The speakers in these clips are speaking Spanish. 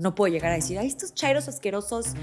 no puedo llegar a decir, ay, estos chairos asquerosos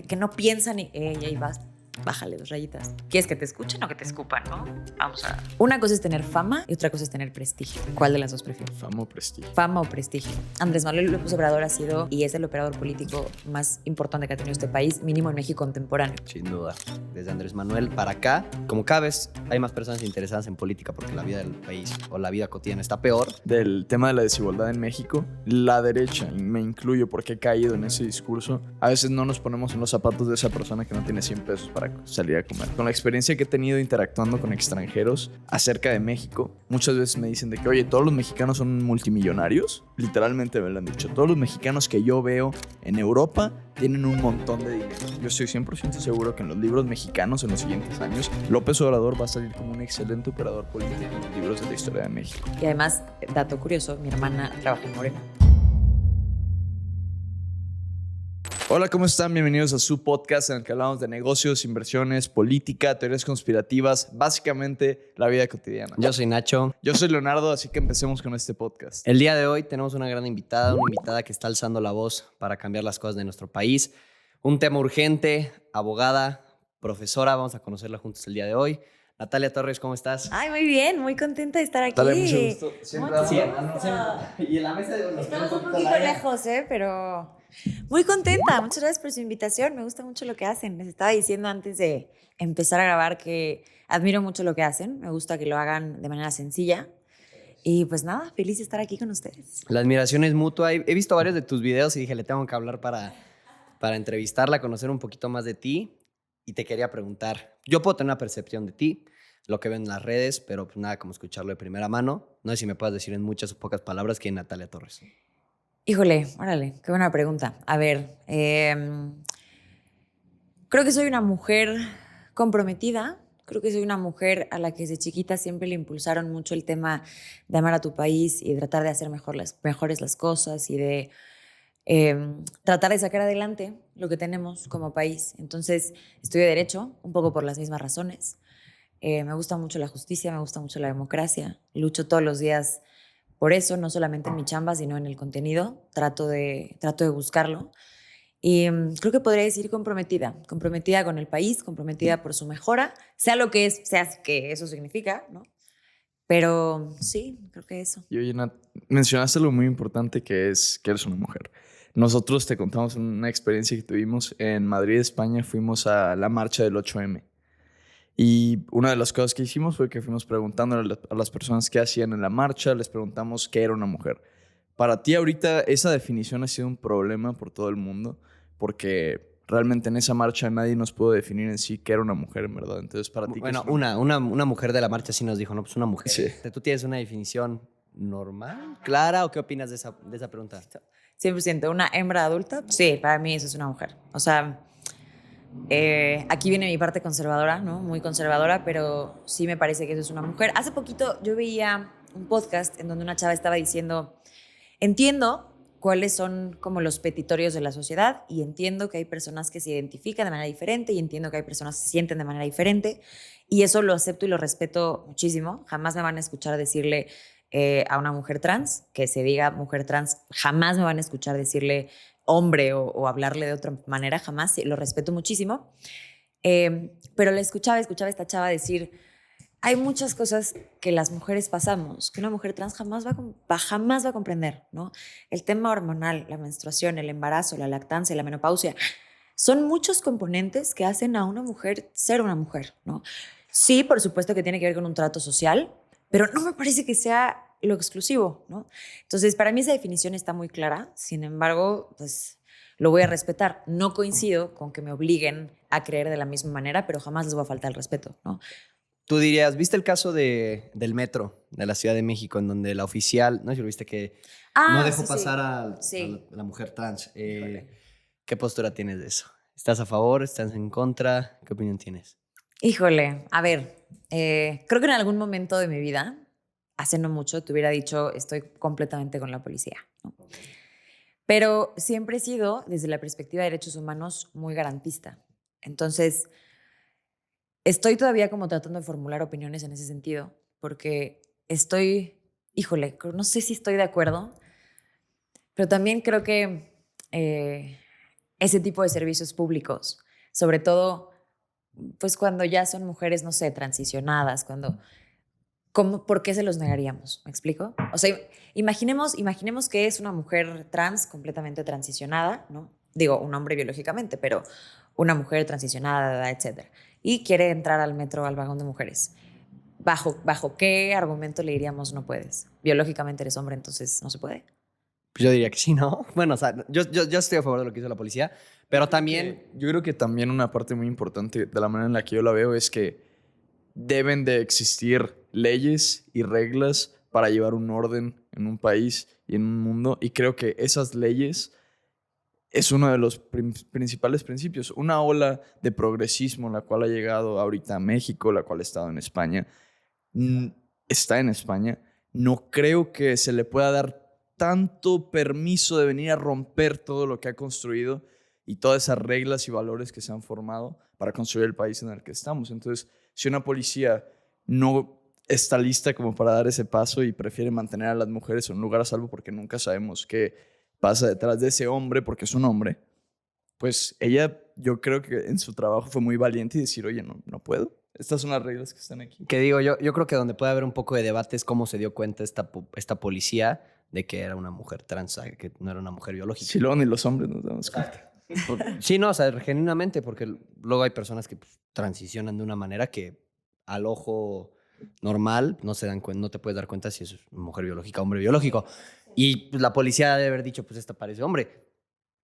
que no piensan y ahí vas. Bájale 2 rayitas. ¿Quieres que te escuchen o que te escupan, no? Vamos a... Una cosa es tener fama y otra cosa es tener prestigio. ¿Cuál de las dos prefieres? Fama o prestigio. Fama o prestigio. Andrés Manuel López Obrador ha sido y es el operador político más importante que ha tenido este país, mínimo en México contemporáneo. Sin duda. Desde Andrés Manuel para acá, como cada vez hay más personas interesadas en política porque la vida del país o la vida cotidiana está peor. Del tema de la desigualdad en México, la derecha, y me incluyo porque he caído en ese discurso, a veces no nos ponemos en los zapatos de esa persona que no tiene 100 pesos para salir a comer. Con la experiencia que he tenido interactuando con extranjeros acerca de México, muchas veces me dicen de que, oye, ¿todos los mexicanos son multimillonarios? Literalmente me lo han dicho. Todos los mexicanos que yo veo en Europa tienen un montón de dinero. Yo estoy 100% seguro que en los libros mexicanos en los siguientes años, López Obrador va a salir como un excelente operador político en los libros de la historia de México. Y además, dato curioso, mi hermana trabaja en Morena. Hola, ¿cómo están? Bienvenidos a su podcast en el que hablamos de negocios, inversiones, política, teorías conspirativas, básicamente la vida cotidiana. Yo soy Nacho. Yo soy Leonardo, así que empecemos con este podcast. El día de hoy tenemos una gran invitada, una invitada que está alzando la voz para cambiar las cosas de nuestro país. Un tema urgente, abogada, profesora, vamos a conocerla juntos el día de hoy. Natalia Torres, ¿cómo estás? Ay, muy bien, muy contenta de estar aquí. Dale, mucho gusto. Mucho gusto. Y en la mesa de Estamos un poquito lejos, pero muy contenta. Muchas gracias por su invitación. Me gusta mucho lo que hacen. Les estaba diciendo antes de empezar a grabar que admiro mucho lo que hacen. Me gusta que lo hagan de manera sencilla. Y pues nada, feliz de estar aquí con ustedes. La admiración es mutua. He visto varios de tus videos y dije, le tengo que hablar para entrevistarla, conocer un poquito más de ti. Y te quería preguntar, yo puedo tener una percepción de ti, lo que veo en las redes, pero pues nada como escucharlo de primera mano. No sé si me puedes decir en muchas o pocas palabras quién es Natalia Torres. Híjole, órale, qué buena pregunta. A ver, creo que soy una mujer comprometida. Creo que soy una mujer a la que desde chiquita siempre le impulsaron mucho el tema de amar a tu país y de tratar de hacer mejores las cosas y de tratar de sacar adelante lo que tenemos como país. Entonces, estudio Derecho, un poco por las mismas razones. Me gusta mucho la justicia, me gusta mucho la democracia. Lucho todos los días por eso, no solamente en mi chamba, sino en el contenido. Trato de buscarlo. Y creo que podría decir comprometida con el país, comprometida por su mejora, sea lo que sea que eso significa, ¿no? Pero sí, creo que eso. Y oye, Nat, mencionaste algo muy importante que es que eres una mujer. Nosotros te contamos una experiencia que tuvimos en Madrid, España. Fuimos a la marcha del 8M. Y una de las cosas que hicimos fue que fuimos preguntando a las personas qué hacían en la marcha, les preguntamos qué era una mujer. Para ti ahorita esa definición ha sido un problema por todo el mundo, porque realmente en esa marcha nadie nos pudo definir en sí qué era una mujer, en verdad. Entonces, para ti, Bueno, ¿qué es una mujer de la marcha sí nos dijo, no, pues una mujer. Sí. ¿Tú tienes una definición normal, clara, o qué opinas de esa pregunta? 100%, una hembra adulta, sí, para mí eso es una mujer. O sea, aquí viene mi parte conservadora, ¿no? Muy conservadora, pero sí me parece que eso es una mujer. Hace poquito yo veía un podcast en donde una chava estaba diciendo, entiendo cuáles son como los petitorios de la sociedad y entiendo que hay personas que se identifican de manera diferente y entiendo que hay personas que se sienten de manera diferente y eso lo acepto y lo respeto muchísimo. Jamás me van a escuchar decirle a una mujer trans, que se diga mujer trans, jamás me van a escuchar decirle hombre o hablarle de otra manera, jamás, lo respeto muchísimo. Pero le escuchaba a esta chava decir, hay muchas cosas que las mujeres pasamos, que una mujer trans jamás va a comprender, ¿no? El tema hormonal, la menstruación, el embarazo, la lactancia, la menopausia, son muchos componentes que hacen a una mujer ser una mujer, ¿no? Sí, por supuesto que tiene que ver con un trato social, pero no me parece que sea lo exclusivo, ¿no? Entonces, para mí esa definición está muy clara, sin embargo, pues lo voy a respetar. No coincido con que me obliguen a creer de la misma manera, pero jamás les voy a faltar el respeto, ¿no? Tú dirías, ¿viste el caso del metro de la Ciudad de México en donde la oficial, no sé si lo viste, que no dejó sí, pasar sí. a la mujer trans? ¿Qué postura tienes de eso? ¿Estás a favor? ¿Estás en contra? ¿Qué opinión tienes? Híjole, a ver, creo que en algún momento de mi vida, hace no mucho, te hubiera dicho estoy completamente con la policía, ¿no? Pero siempre he sido, desde la perspectiva de derechos humanos, muy garantista. Entonces, estoy todavía como tratando de formular opiniones en ese sentido, porque híjole, no sé si estoy de acuerdo, pero también creo que ese tipo de servicios públicos, sobre todo pues cuando ya son mujeres, no sé, transicionadas, ¿por qué se los negaríamos? ¿Me explico? O sea, imaginemos que es una mujer trans completamente transicionada, ¿no? Digo, un hombre biológicamente, pero una mujer transicionada, etcétera, y quiere entrar al metro, al vagón de mujeres. ¿Bajo qué argumento le diríamos no puedes? Biológicamente eres hombre, entonces no se puede. Pues yo diría que sí, ¿no? Bueno, o sea, yo estoy a favor de lo que hizo la policía, pero también... Yo creo que también una parte muy importante de la manera en la que yo la veo es que deben de existir leyes y reglas para llevar un orden en un país y en un mundo. Y creo que esas leyes es uno de los principales principios. Una ola de progresismo, la cual ha llegado ahorita a México, la cual ha estado en España, mm, está en España. No creo que se le pueda dar tanto permiso de venir a romper todo lo que ha construido y todas esas reglas y valores que se han formado para construir el país en el que estamos. Entonces, si una policía no está lista como para dar ese paso y prefiere mantener a las mujeres en un lugar a salvo porque nunca sabemos qué pasa detrás de ese hombre porque es un hombre, pues ella, yo creo que en su trabajo fue muy valiente y decir, oye, no puedo. Estas son las reglas que están aquí. Que digo, yo creo que donde puede haber un poco de debate es cómo se dio cuenta esta policía de que era una mujer trans, que no era una mujer biológica. Si luego ni los hombres nos damos cuenta. Sí, no, o sea, genuinamente, porque luego hay personas que pues, transicionan de una manera que al ojo normal no se dan cuenta, no te puedes dar cuenta si es mujer biológica o hombre biológico. Y pues, la policía debe haber dicho, pues esta parece hombre,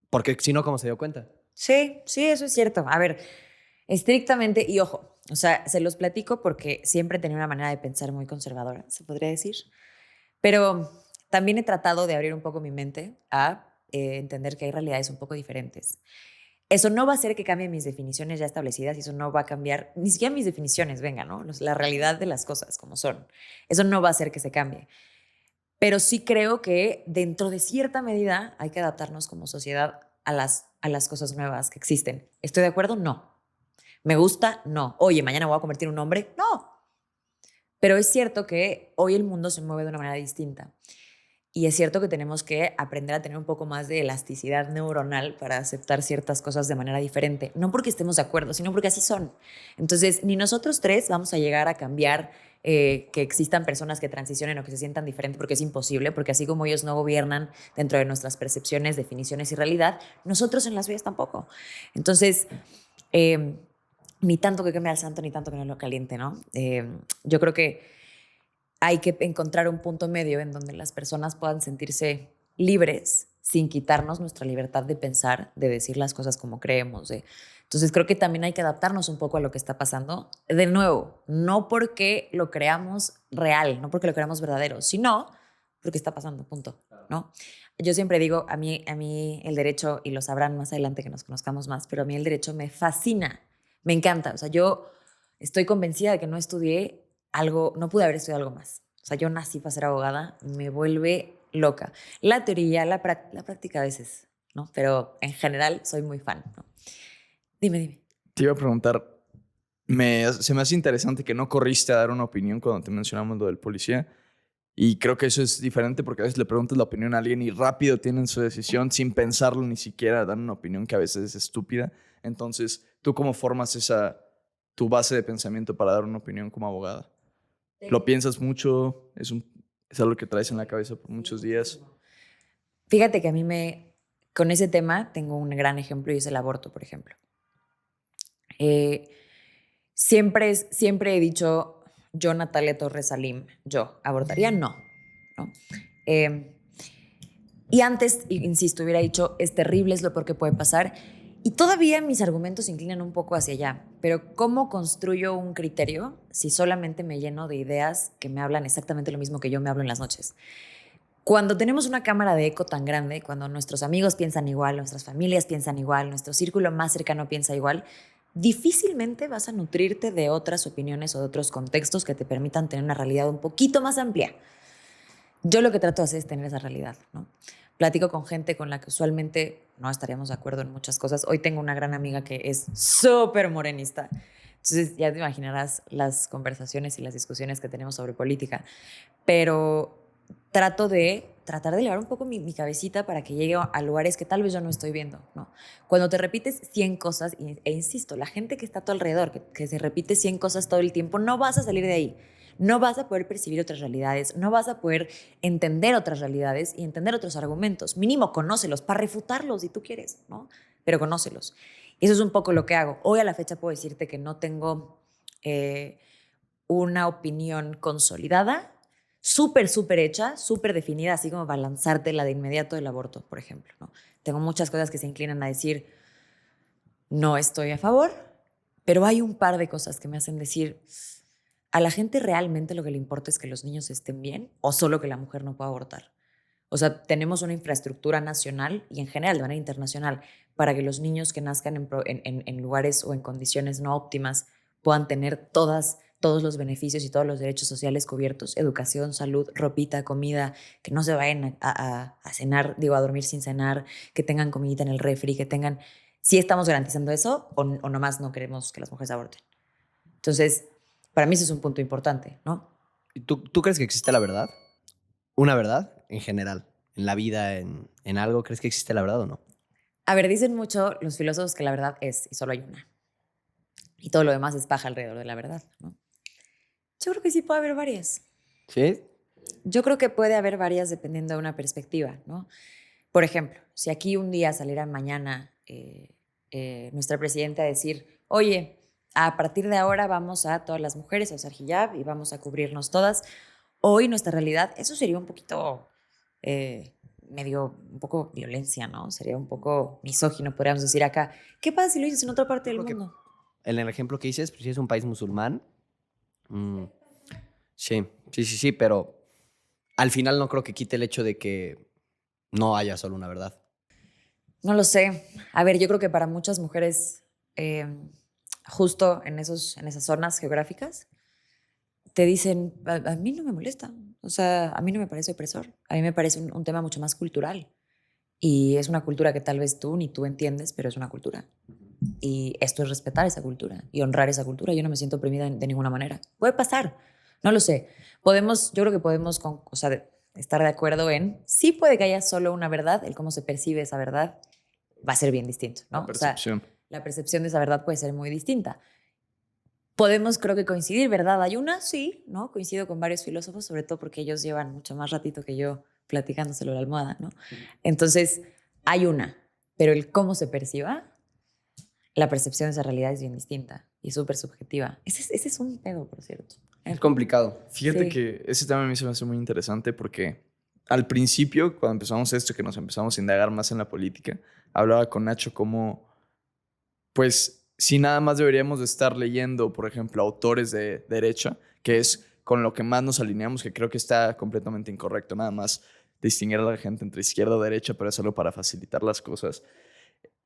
porque si no, ¿cómo se dio cuenta? Sí, sí, eso es cierto. A ver, estrictamente, y ojo, o sea, se los platico porque siempre he tenido una manera de pensar muy conservadora, se podría decir. Pero también he tratado de abrir un poco mi mente a entender que hay realidades un poco diferentes. Eso no va a hacer que cambien mis definiciones ya establecidas y eso no va a cambiar ni siquiera mis definiciones, venga, ¿no? La realidad de las cosas como son. Eso no va a hacer que se cambie. Pero sí creo que dentro de cierta medida hay que adaptarnos como sociedad a las cosas nuevas que existen. ¿Estoy de acuerdo? No. ¿Me gusta? No. Oye, mañana me voy a convertir en un hombre. No. Pero es cierto que hoy el mundo se mueve de una manera distinta. Y es cierto que tenemos que aprender a tener un poco más de elasticidad neuronal para aceptar ciertas cosas de manera diferente. No porque estemos de acuerdo, sino porque así son. Entonces, ni nosotros tres vamos a llegar a cambiar que existan personas que transicionen o que se sientan diferentes, porque es imposible, porque así como ellos no gobiernan dentro de nuestras percepciones, definiciones y realidad, nosotros en las vidas tampoco. Entonces, ni tanto que queme al santo, ni tanto que no lo caliente, ¿no? Yo creo que hay que encontrar un punto medio en donde las personas puedan sentirse libres sin quitarnos nuestra libertad de pensar, de decir las cosas como creemos. Entonces creo que también hay que adaptarnos un poco a lo que está pasando. De nuevo, no porque lo creamos real, no porque lo creamos verdadero, sino porque está pasando, punto, ¿no? Yo siempre digo, a mí el derecho, y lo sabrán más adelante que nos conozcamos más, pero a mí el derecho me fascina, me encanta. O sea, yo estoy convencida de que no estudié algo, no pude haber estudiado algo más. O sea, yo nací para ser abogada, me vuelve loca. La teoría, la práctica a veces, ¿no? Pero en general soy muy fan, ¿no? Dime. Te iba a preguntar, se me hace interesante que no corriste a dar una opinión cuando te mencionamos lo del policía. Y creo que eso es diferente porque a veces le preguntas la opinión a alguien y rápido tienen su decisión sin pensarlo ni siquiera, dan una opinión que a veces es estúpida. Entonces, ¿tú cómo formas tu base de pensamiento para dar una opinión como abogada? ¿Lo piensas mucho? ¿Es algo que traes en la cabeza por muchos días? Fíjate que a mí con ese tema tengo un gran ejemplo y es el aborto, por ejemplo. Siempre he dicho, yo, Natalia Torres Salim, yo, ¿abortaría? No. Y antes, insisto, hubiera dicho, es terrible, es lo peor que puede pasar. Y todavía mis argumentos se inclinan un poco hacia allá. Pero ¿cómo construyo un criterio si solamente me lleno de ideas que me hablan exactamente lo mismo que yo me hablo en las noches? Cuando tenemos una cámara de eco tan grande, cuando nuestros amigos piensan igual, nuestras familias piensan igual, nuestro círculo más cercano piensa igual, difícilmente vas a nutrirte de otras opiniones o de otros contextos que te permitan tener una realidad un poquito más amplia. Yo lo que trato de hacer es tener esa realidad, ¿no? Platico con gente con la que usualmente no estaríamos de acuerdo en muchas cosas. Hoy tengo una gran amiga que es súper morenista. Entonces ya te imaginarás las conversaciones y las discusiones que tenemos sobre política. Pero trato de tratar de elevar un poco mi cabecita para que llegue a lugares que tal vez yo no estoy viendo, ¿no? Cuando te repites 100 cosas, e insisto, la gente que está a tu alrededor, que se repite 100 cosas todo el tiempo, no vas a salir de ahí. No vas a poder percibir otras realidades, no vas a poder entender otras realidades y entender otros argumentos. Mínimo, conócelos para refutarlos si tú quieres, ¿no? Pero conócelos. Y eso es un poco lo que hago. Hoy a la fecha puedo decirte que no tengo una opinión consolidada, súper hecha, súper definida, así como para lanzártela de inmediato del aborto, por ejemplo, ¿no? Tengo muchas cosas que se inclinan a decir, no estoy a favor, pero hay un par de cosas que me hacen decir, ¿a la gente realmente lo que le importa es que los niños estén bien o solo que la mujer no pueda abortar? O sea, tenemos una infraestructura nacional y en general de manera internacional para que los niños que nazcan en lugares o en condiciones no óptimas puedan tener todos los beneficios y todos los derechos sociales cubiertos, educación, salud, ropita, comida, que no se vayan a cenar, digo, a dormir sin cenar, que tengan comidita en el refri, que tengan... ¿Sí estamos garantizando eso o nomás no queremos que las mujeres aborten? Entonces, para mí eso es un punto importante, ¿no? ¿Tú crees que existe la verdad? ¿Una verdad en general? ¿En la vida, en algo? ¿Crees que existe la verdad o no? A ver, dicen mucho los filósofos que la verdad es y solo hay una. Y todo lo demás es paja alrededor de la verdad, ¿no? Yo creo que sí puede haber varias. ¿Sí? Yo creo que puede haber varias dependiendo de una perspectiva, ¿no? Por ejemplo, si aquí un día saliera mañana nuestra presidenta a decir, oye, a partir de ahora vamos a todas las mujeres a usar hijab y vamos a cubrirnos todas, hoy nuestra realidad, eso sería un poquito, un poco violencia, ¿no? Sería un poco misógino, podríamos decir acá. ¿Qué pasa si lo dices en otra parte del mundo? En el ejemplo que dices, pues si es un país musulmán. Sí, pero al final no creo que quite el hecho de que no haya solo una verdad. No lo sé. A ver, yo creo que para muchas mujeres, justo en esas zonas geográficas, te dicen, a mí no me molesta. O sea, a mí no me parece opresor. A mí me parece un tema mucho más cultural. Y es una cultura que tal vez tú ni tú entiendes, pero es una cultura. Y esto es respetar esa cultura y honrar esa cultura. Yo no me siento oprimida de ninguna manera. Puede pasar, no lo sé. Yo creo que podemos estar de acuerdo en, sí puede que haya solo una verdad, el cómo se percibe esa verdad va a ser bien distinto, ¿no? La percepción. O sea, la percepción de esa verdad puede ser muy distinta. Podemos, creo que coincidir, ¿verdad? Hay una, sí, ¿no? Coincido con varios filósofos, sobre todo porque ellos llevan mucho más ratito que yo platicándoselo a la almohada, ¿no? Entonces, hay una, pero el cómo se perciba, la percepción de esa realidad es bien distinta y súper subjetiva. Ese es un pedo, por cierto. Es complicado. Fíjate Sí. que ese tema a mí se me hace muy interesante porque al principio, cuando empezamos esto, que nos empezamos a indagar más en la política, hablaba con Nacho como, pues, si nada más deberíamos de estar leyendo, por ejemplo, autores de derecha, que es con lo que más nos alineamos, que creo que está completamente incorrecto, nada más distinguir a la gente entre izquierda o derecha, pero es algo para facilitar las cosas.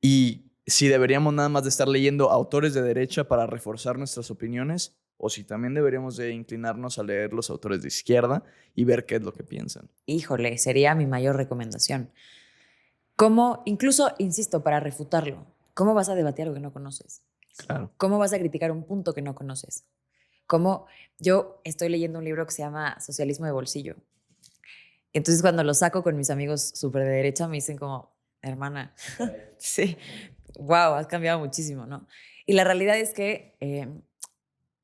Y si deberíamos nada más de estar leyendo autores de derecha para reforzar nuestras opiniones, o si también deberíamos de inclinarnos a leer los autores de izquierda y ver qué es lo que piensan. Híjole, sería mi mayor recomendación. ¿Cómo, incluso, insisto, para refutarlo, cómo vas a debatir algo que no conoces? Claro. ¿Cómo vas a criticar un punto que no conoces? Yo estoy leyendo un libro que se llama Socialismo de Bolsillo. Entonces, cuando lo saco con mis amigos súper de derecha, me dicen como, hermana, sí, wow, has cambiado muchísimo, ¿no? Y la realidad es que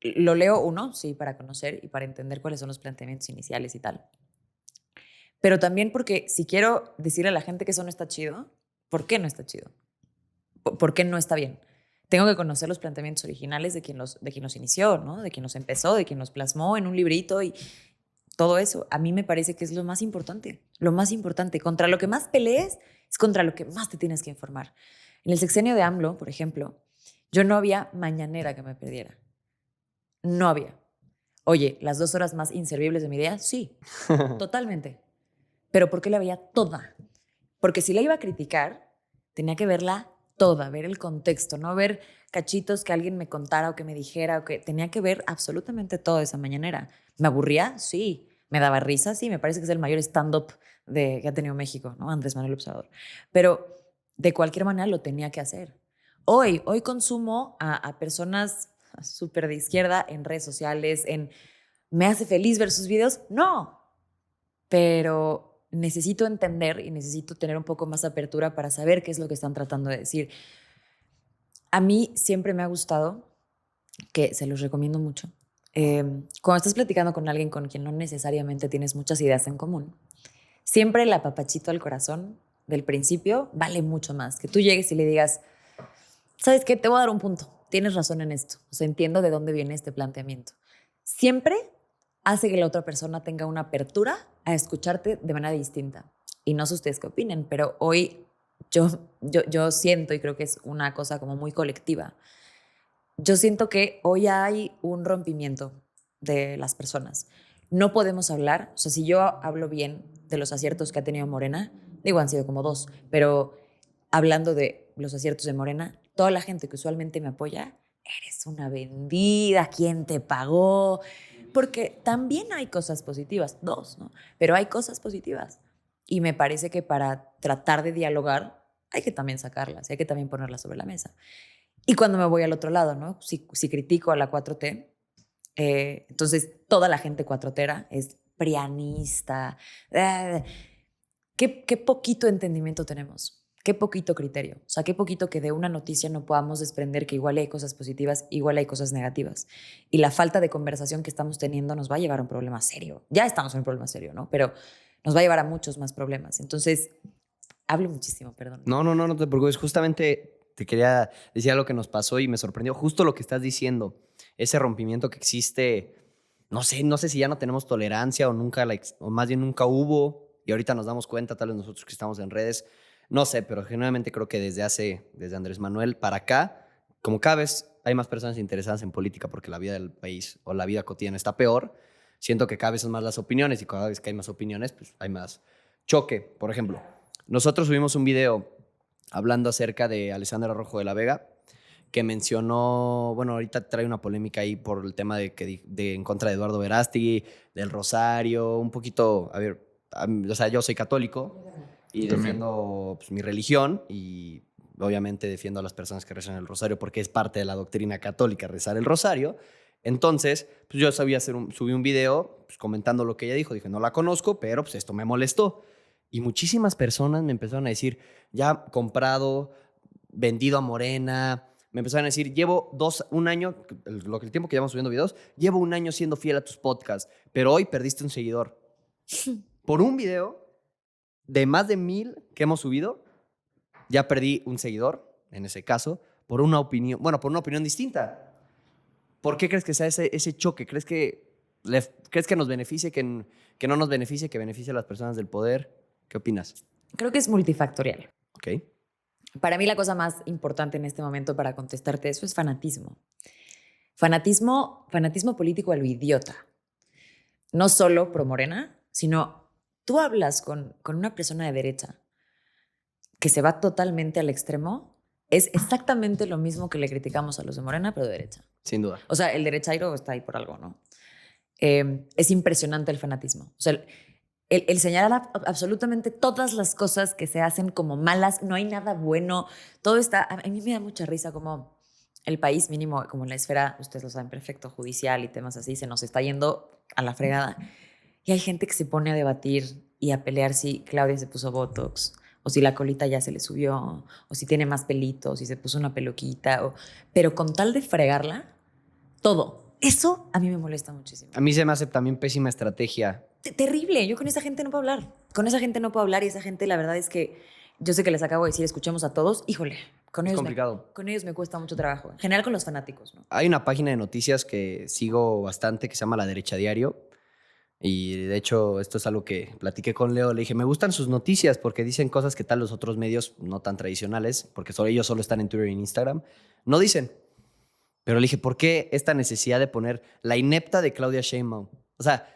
lo leo, uno, sí, para conocer y para entender cuáles son los planteamientos iniciales y tal. Pero también porque si quiero decirle a la gente que eso no está chido, ¿por qué no está chido? ¿Por qué no está bien? Tengo que conocer los planteamientos originales de quien los inició, ¿no? De quien los empezó, de quien los plasmó en un librito y todo eso. A mí me parece que es lo más importante. Lo más importante. Contra lo que más pelees es contra lo que más te tienes que informar. En el sexenio de AMLO, por ejemplo, yo no había mañanera que me perdiera. No había. Oye, las 2 horas más inservibles de mi día, sí, totalmente. Pero ¿por qué la veía toda? Porque si la iba a criticar, tenía que verla toda, ver el contexto, no ver cachitos que alguien me contara o que me dijera, o que tenía que ver absolutamente todo esa mañanera. ¿Me aburría? Sí. ¿Me daba risa? Sí. Me parece que es el mayor stand-up que ha tenido México, ¿no? Andrés Manuel López Obrador. Pero de cualquier manera lo tenía que hacer. Hoy consumo a personas súper de izquierda en redes sociales, ¿me hace feliz ver sus videos? No. Pero necesito entender y necesito tener un poco más de apertura para saber qué es lo que están tratando de decir. A mí siempre me ha gustado, que se los recomiendo mucho, cuando estás platicando con alguien con quien no necesariamente tienes muchas ideas en común, siempre el apapachito al corazón del principio vale mucho más. Que tú llegues y le digas, ¿sabes qué? Te voy a dar un punto. Tienes razón en esto. O sea, entiendo de dónde viene este planteamiento. Siempre hace que la otra persona tenga una apertura a escucharte de manera distinta. Y no sé ustedes qué opinen, pero hoy yo siento, y creo que es una cosa como muy colectiva, yo siento que hoy hay un rompimiento de las personas. No podemos hablar, o sea, si yo hablo bien de los aciertos que ha tenido Morena, digo, han sido como 2, pero hablando de los aciertos de Morena, toda la gente que usualmente me apoya, eres una vendida, ¿quién te pagó? Porque también hay cosas positivas, 2, ¿no? Pero hay cosas positivas. Y me parece que para tratar de dialogar hay que también sacarlas, hay que también ponerlas sobre la mesa. Y cuando me voy al otro lado, ¿no? Si critico a la 4T, entonces toda la gente cuatrotera es prianista. ¿Qué poquito entendimiento tenemos? Qué poquito criterio. O sea, qué poquito que de una noticia no podamos desprender que igual hay cosas positivas, igual hay cosas negativas. Y la falta de conversación que estamos teniendo nos va a llevar a un problema serio. Ya estamos en un problema serio, ¿no? Pero nos va a llevar a muchos más problemas. Entonces, hablo muchísimo, perdón. No te preocupes. Justamente te quería decir algo que nos pasó y me sorprendió. Justo lo que estás diciendo. Ese rompimiento que existe. No sé si ya no tenemos tolerancia o nunca, o más bien nunca hubo. Y ahorita nos damos cuenta, tal vez nosotros que estamos en redes. No sé, pero generalmente creo que desde Andrés Manuel para acá, como cada vez hay más personas interesadas en política porque la vida del país o la vida cotidiana está peor, siento que cada vez son más las opiniones y cada vez que hay más opiniones, pues hay más choque. Por ejemplo, nosotros subimos un video hablando acerca de Alessandra Rojo de la Vega, que mencionó, bueno, ahorita trae una polémica ahí por el tema de en contra de Eduardo Verástegui, del Rosario, un poquito, a ver, o sea, yo soy católico y defiendo pues, mi religión y obviamente defiendo a las personas que rezan el Rosario porque es parte de la doctrina católica rezar el Rosario. Entonces, pues yo subí un video pues, comentando lo que ella dijo. Dije, no la conozco, pero pues esto me molestó. Y muchísimas personas me empezaron a decir, ya comprado, vendido a Morena. Me empezaron a decir, llevo un año, el tiempo que llevamos subiendo videos, llevo un año siendo fiel a tus podcasts, pero hoy perdiste un seguidor. Por un video de más de 1,000 que hemos subido, ya perdí un seguidor, en ese caso, por una opinión distinta. ¿Por qué crees que sea ese choque? ¿Crees que nos beneficie, que no nos beneficie, que beneficie a las personas del poder? ¿Qué opinas? Creo que es multifactorial. Ok. Para mí la cosa más importante en este momento para contestarte eso es fanatismo. Fanatismo político a lo idiota. No solo pro Morena, sino tú hablas con una persona de derecha que se va totalmente al extremo, es exactamente lo mismo que le criticamos a los de Morena, pero de derecha. Sin duda. O sea, el derechairo está ahí por algo, ¿no? Es impresionante el fanatismo. O sea, el señalar absolutamente todas las cosas que se hacen como malas, no hay nada bueno, todo está... A mí me da mucha risa como el país mínimo, como en la esfera, ustedes lo saben perfecto, judicial y temas así, se nos está yendo a la fregada. Y hay gente que se pone a debatir y a pelear si Claudia se puso Botox, o si la colita ya se le subió, o si tiene más pelitos, o si se puso una peluquita, pero con tal de fregarla, todo. Eso a mí me molesta muchísimo. A mí se me hace también pésima estrategia. Terrible. Yo con esa gente no puedo hablar. Con esa gente no puedo hablar y esa gente, la verdad es que yo sé que les acabo de decir, escuchemos a todos. Híjole, Es complicado. Con ellos me cuesta mucho trabajo. En general con los fanáticos, ¿no? Hay una página de noticias que sigo bastante que se llama La Derecha Diario. Y de hecho, esto es algo que platiqué con Leo. Le dije, me gustan sus noticias porque dicen cosas que tal los otros medios no tan tradicionales, porque ellos solo están en Twitter y en Instagram, no dicen. Pero le dije, ¿por qué esta necesidad de poner la inepta de Claudia Sheinbaum? O sea,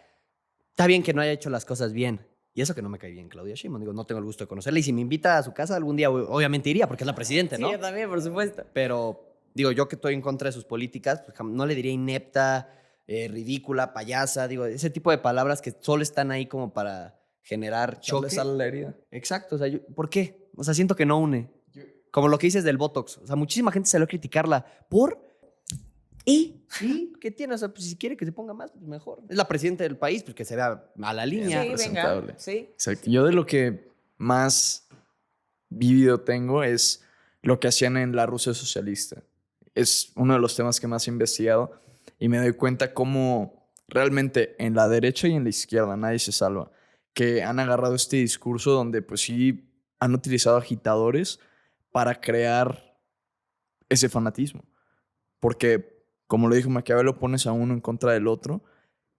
está bien que no haya hecho las cosas bien. Y eso que no me cae bien Claudia Sheinbaum. Digo, no tengo el gusto de conocerla. Y si me invita a su casa algún día, obviamente iría porque es la presidenta, ¿no? Sí, yo también, por supuesto. Pero, digo, yo que estoy en contra de sus políticas, pues no le diría inepta, ridícula, payasa. Digo, ese tipo de palabras que solo están ahí como para generar choque. Sale la herida. Exacto. O sea, ¿por qué? O sea, siento que no une. Como lo que dices del Botox. O sea, muchísima gente salió a criticarla por... ¿Y? ¿Y qué tiene? O sea, pues si quiere que se ponga más, pues mejor. Es la presidenta del país, pues que se vea a la línea. Sí, venga. presentable. Sí. Exacto. Yo de lo que más vívido tengo es lo que hacían en la Rusia socialista. Es uno de los temas que más he investigado y me doy cuenta cómo realmente en la derecha y en la izquierda nadie se salva. Que han agarrado este discurso donde pues sí han utilizado agitadores para crear ese fanatismo. Porque, como lo dijo Maquiavelo, pones a uno en contra del otro.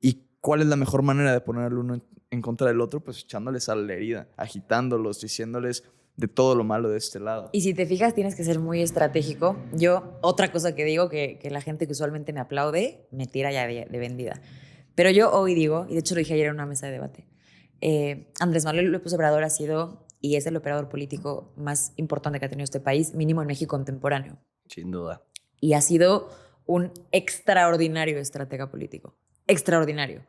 ¿Y cuál es la mejor manera de poner al uno en contra del otro? Pues echándoles a la herida, agitándolos, diciéndoles de todo lo malo de este lado. Y si te fijas, tienes que ser muy estratégico. Yo, otra cosa que digo, que la gente que usualmente me aplaude, me tira ya de vendida. Pero yo hoy digo, y de hecho lo dije ayer en una mesa de debate, Andrés Manuel López Obrador ha sido y es el operador político más importante que ha tenido este país, mínimo en México contemporáneo. Sin duda. Y ha sido un extraordinario estratega político. Extraordinario.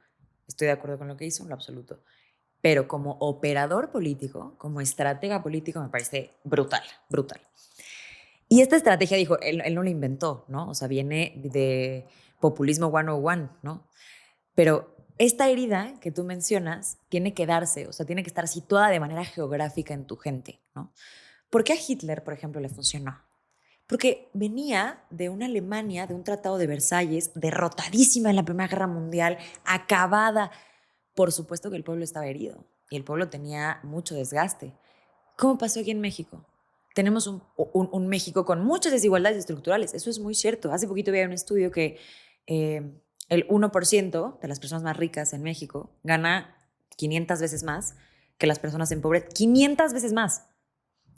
Estoy de acuerdo con lo que hizo en lo absoluto. Pero como operador político, como estratega político, me parece brutal, brutal. Y esta estrategia, dijo, él no la inventó, ¿no? O sea, viene de populismo 101, ¿no? Pero esta herida que tú mencionas tiene que darse, o sea, tiene que estar situada de manera geográfica en tu gente, ¿no? ¿Por qué a Hitler, por ejemplo, le funcionó? Porque venía de una Alemania, de un tratado de Versalles, derrotadísima en la Primera Guerra Mundial, acabada. Por supuesto que el pueblo estaba herido y el pueblo tenía mucho desgaste. ¿Cómo pasó aquí en México? Tenemos un México con muchas desigualdades estructurales. Eso es muy cierto. Hace poquito había un estudio que el 1% de las personas más ricas en México gana 500 veces más que las personas en pobreza. 500 veces más.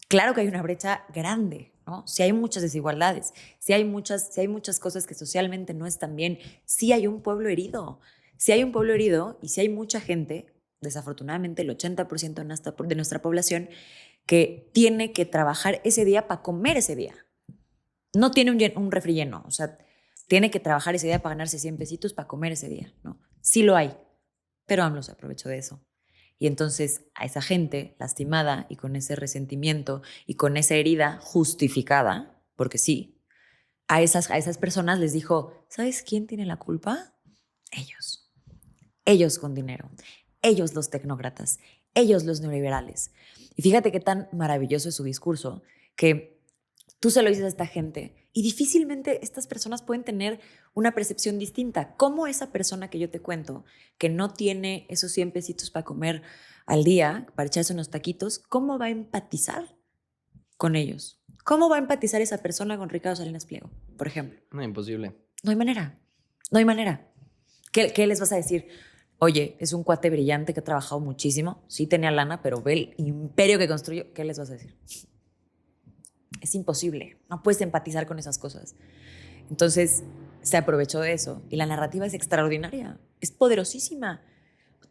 Claro que hay una brecha grande, ¿no? Si hay muchas desigualdades, si hay muchas cosas que socialmente no están bien, sí hay un pueblo herido. Si hay un pueblo herido y si hay mucha gente, desafortunadamente el 80% de nuestra población, que tiene que trabajar ese día para comer ese día. No tiene un refri lleno, o sea, tiene que trabajar ese día para ganarse 100 pesitos para comer ese día, ¿no? Sí lo hay, pero AMLO se aprovechó de eso. Y entonces a esa gente lastimada y con ese resentimiento y con esa herida justificada, porque sí, a esas personas les dijo, ¿sabes quién tiene la culpa? Ellos. Ellos con dinero, ellos los tecnócratas, ellos los neoliberales. Y fíjate qué tan maravilloso es su discurso, que tú se lo dices a esta gente y difícilmente estas personas pueden tener una percepción distinta. ¿Cómo esa persona que yo te cuento, que no tiene esos 100 pesitos para comer al día, para echarse unos taquitos, cómo va a empatizar con ellos? ¿Cómo va a empatizar esa persona con Ricardo Salinas Pliego, por ejemplo? No, imposible. No hay manera. No hay manera. ¿Qué les vas a decir? Oye, es un cuate brillante que ha trabajado muchísimo. Sí tenía lana, pero ve el imperio que construyó. ¿Qué les vas a decir? Es imposible. No puedes empatizar con esas cosas. Entonces, se aprovechó de eso. Y la narrativa es extraordinaria. Es poderosísima.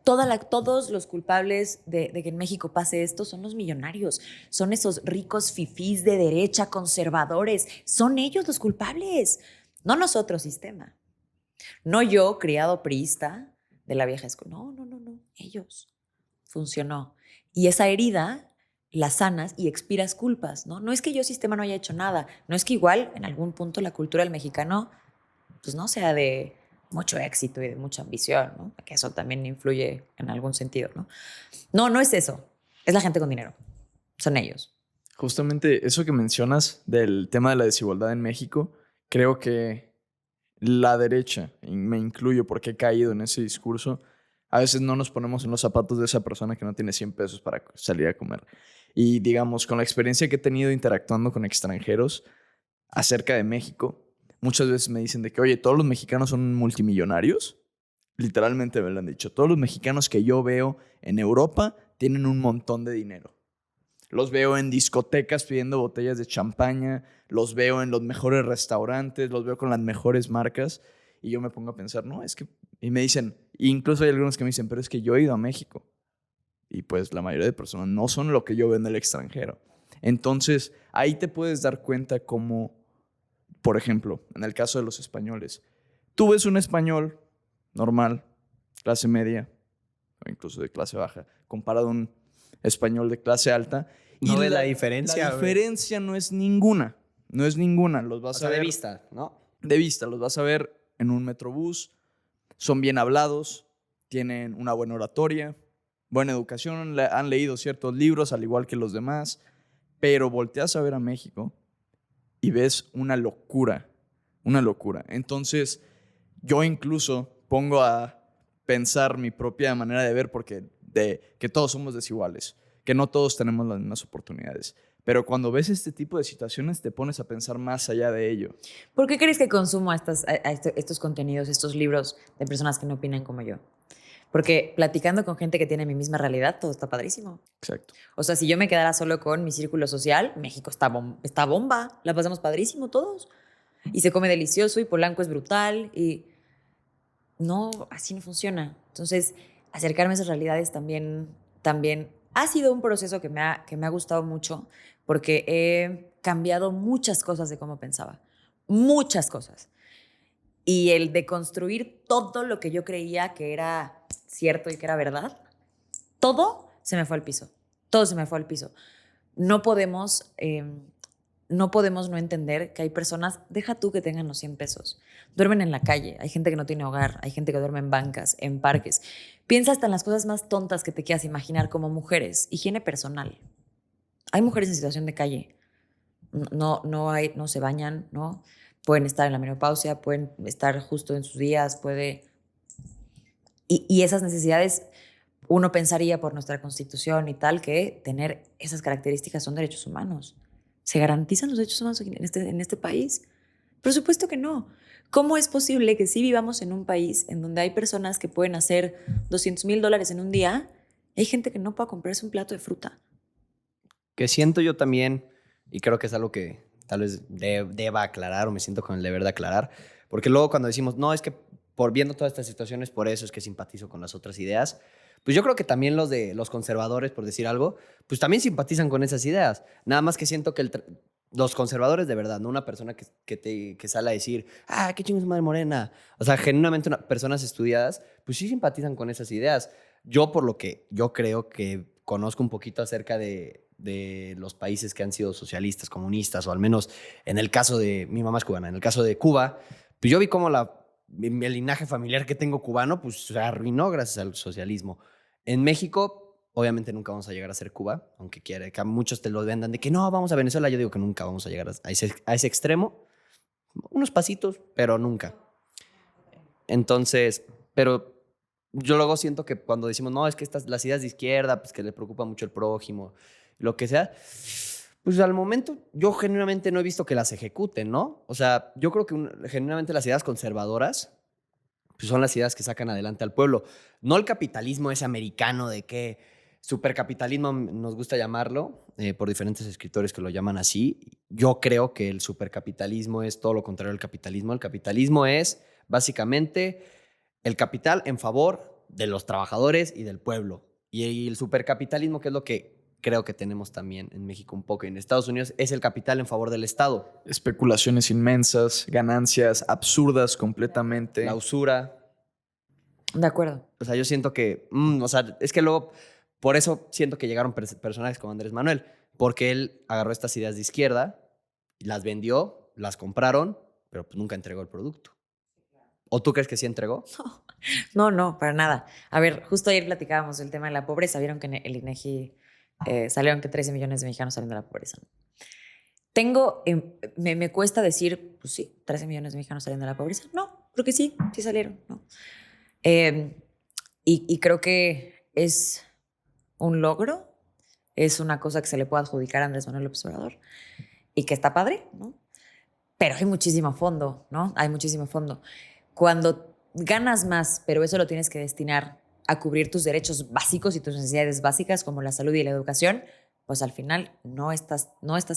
Todos los culpables de que en México pase esto son los millonarios. Son esos ricos fifís de derecha, conservadores. Son ellos los culpables. No nosotros, sistema. No yo, criado priista de la vieja escuela. No. Ellos. Funcionó. Y esa herida la sanas y expiras culpas, ¿no? No es que yo, sistema, no haya hecho nada. No es que igual, en algún punto, la cultura del mexicano, pues no sea de mucho éxito y de mucha ambición, ¿no? Que eso también influye en algún sentido, ¿no? No es eso. Es la gente con dinero. Son ellos. Justamente eso que mencionas del tema de la desigualdad en México, creo que la derecha, y me incluyo porque he caído en ese discurso, a veces no nos ponemos en los zapatos de esa persona que no tiene 100 pesos para salir a comer. Y digamos, con la experiencia que he tenido interactuando con extranjeros acerca de México, muchas veces me dicen de que, oye, todos los mexicanos son multimillonarios. Literalmente me lo han dicho. Todos los mexicanos que yo veo en Europa tienen un montón de dinero. Los veo en discotecas pidiendo botellas de champaña, los veo en los mejores restaurantes, los veo con las mejores marcas. Y yo me pongo a pensar, no, es que... Y me dicen, incluso hay algunos que me dicen, pero es que yo he ido a México. Y pues la mayoría de personas no son lo que yo veo en el extranjero. Entonces, ahí te puedes dar cuenta cómo, por ejemplo, en el caso de los españoles, tú ves un español normal, clase media, o incluso de clase baja, comparado a un español de clase alta. ¿No ves la diferencia? La diferencia no es ninguna. No es ninguna. Los vas O sea, a ver. de vista, ¿no? de vista. Los vas a ver en un metrobús, son bien hablados, tienen una buena oratoria, buena educación, han leído ciertos libros al igual que los demás, pero volteas a ver a México y ves una locura, una locura. Entonces, yo incluso pongo a pensar mi propia manera de ver porque de que todos somos desiguales, que no todos tenemos las mismas oportunidades. Pero cuando ves este tipo de situaciones te pones a pensar más allá de ello. ¿Por qué crees que consumo estos contenidos, estos libros de personas que no opinan como yo? Porque platicando con gente que tiene mi misma realidad, todo está padrísimo. Exacto. O sea, si yo me quedara solo con mi círculo social, México está bomba, la pasamos padrísimo todos. Y se come delicioso y Polanco es brutal y no, así no funciona. Entonces, acercarme a esas realidades también ha sido un proceso que me ha gustado mucho porque he cambiado muchas cosas de cómo pensaba. Muchas cosas. Y el de construir todo lo que yo creía que era cierto y que era verdad, todo se me fue al piso. Todo se me fue al piso. No podemos, no podemos no entender que hay personas, deja tú que tengan los 100 pesos, duermen en la calle, hay gente que no tiene hogar, hay gente que duerme en bancas, en parques. Piensa hasta en las cosas más tontas que te quieras imaginar como mujeres. Higiene personal. Hay mujeres en situación de calle. No se bañan, ¿no? Pueden estar en la menopausia, pueden estar justo en sus días, y esas necesidades, uno pensaría por nuestra constitución y tal que tener esas características son derechos humanos. ¿Se garantizan los derechos humanos en este país? Por supuesto que no. ¿Cómo es posible que sí vivamos en un país en donde hay personas que pueden hacer $200,000 en un día y hay gente que no pueda comprarse un plato de fruta? Que siento yo también, y creo que es algo que tal vez deba aclarar o me siento con el deber de aclarar, porque luego cuando decimos, no, es que por viendo todas estas situaciones, por eso es que simpatizo con las otras ideas, pues yo creo que también los conservadores, por decir algo, pues también simpatizan con esas ideas. Nada más que siento que los conservadores de verdad, no una persona que sale a decir, ah, qué chingo es madre morena. O sea, genuinamente personas estudiadas, pues sí simpatizan con esas ideas. Yo, por lo que yo creo que conozco un poquito acerca de los países que han sido socialistas, comunistas, o al menos en el caso de, mi mamá es cubana, en el caso de Cuba, pues yo vi cómo el linaje familiar que tengo cubano, pues se arruinó gracias al socialismo. En México, obviamente nunca vamos a llegar a ser Cuba, aunque quiera, que muchos te lo vendan de que no, vamos a Venezuela. Yo digo que nunca vamos a llegar a ese extremo. Unos pasitos, pero nunca. Entonces, pero yo luego siento que cuando decimos, no, es que las ideas de izquierda, pues que le preocupa mucho el prójimo, lo que sea, pues al momento yo genuinamente no he visto que las ejecuten, ¿no? O sea, yo creo que genuinamente las ideas conservadoras pues son las ideas que sacan adelante al pueblo. No el capitalismo ese americano de que supercapitalismo nos gusta llamarlo, por diferentes escritores que lo llaman así. Yo creo que el supercapitalismo es todo lo contrario al capitalismo. El capitalismo es básicamente el capital en favor de los trabajadores y del pueblo. Y el supercapitalismo, que es lo que creo que tenemos también en México un poco y en Estados Unidos, es el capital en favor del Estado. Especulaciones inmensas, ganancias absurdas completamente. La usura. De acuerdo. O sea, yo siento que, o sea, es que luego, por eso siento que llegaron personajes como Andrés Manuel, porque él agarró estas ideas de izquierda, las vendió, las compraron, pero pues nunca entregó el producto. ¿O tú crees que sí entregó? No, para nada. A ver, justo ayer platicábamos del tema de la pobreza. Vieron que en el INEGI salieron que 13 millones de mexicanos salen de la pobreza. Me cuesta decir, pues sí, 13 millones de mexicanos salen de la pobreza. No, creo que sí salieron, ¿no? Y creo que es un logro, es una cosa que se le puede adjudicar a Andrés Manuel López Obrador y que está padre, ¿no? Pero hay muchísimo fondo, ¿no? Hay muchísimo fondo. Cuando ganas más, pero eso lo tienes que destinar a cubrir tus derechos básicos y tus necesidades básicas como la salud y la educación, pues al final no estás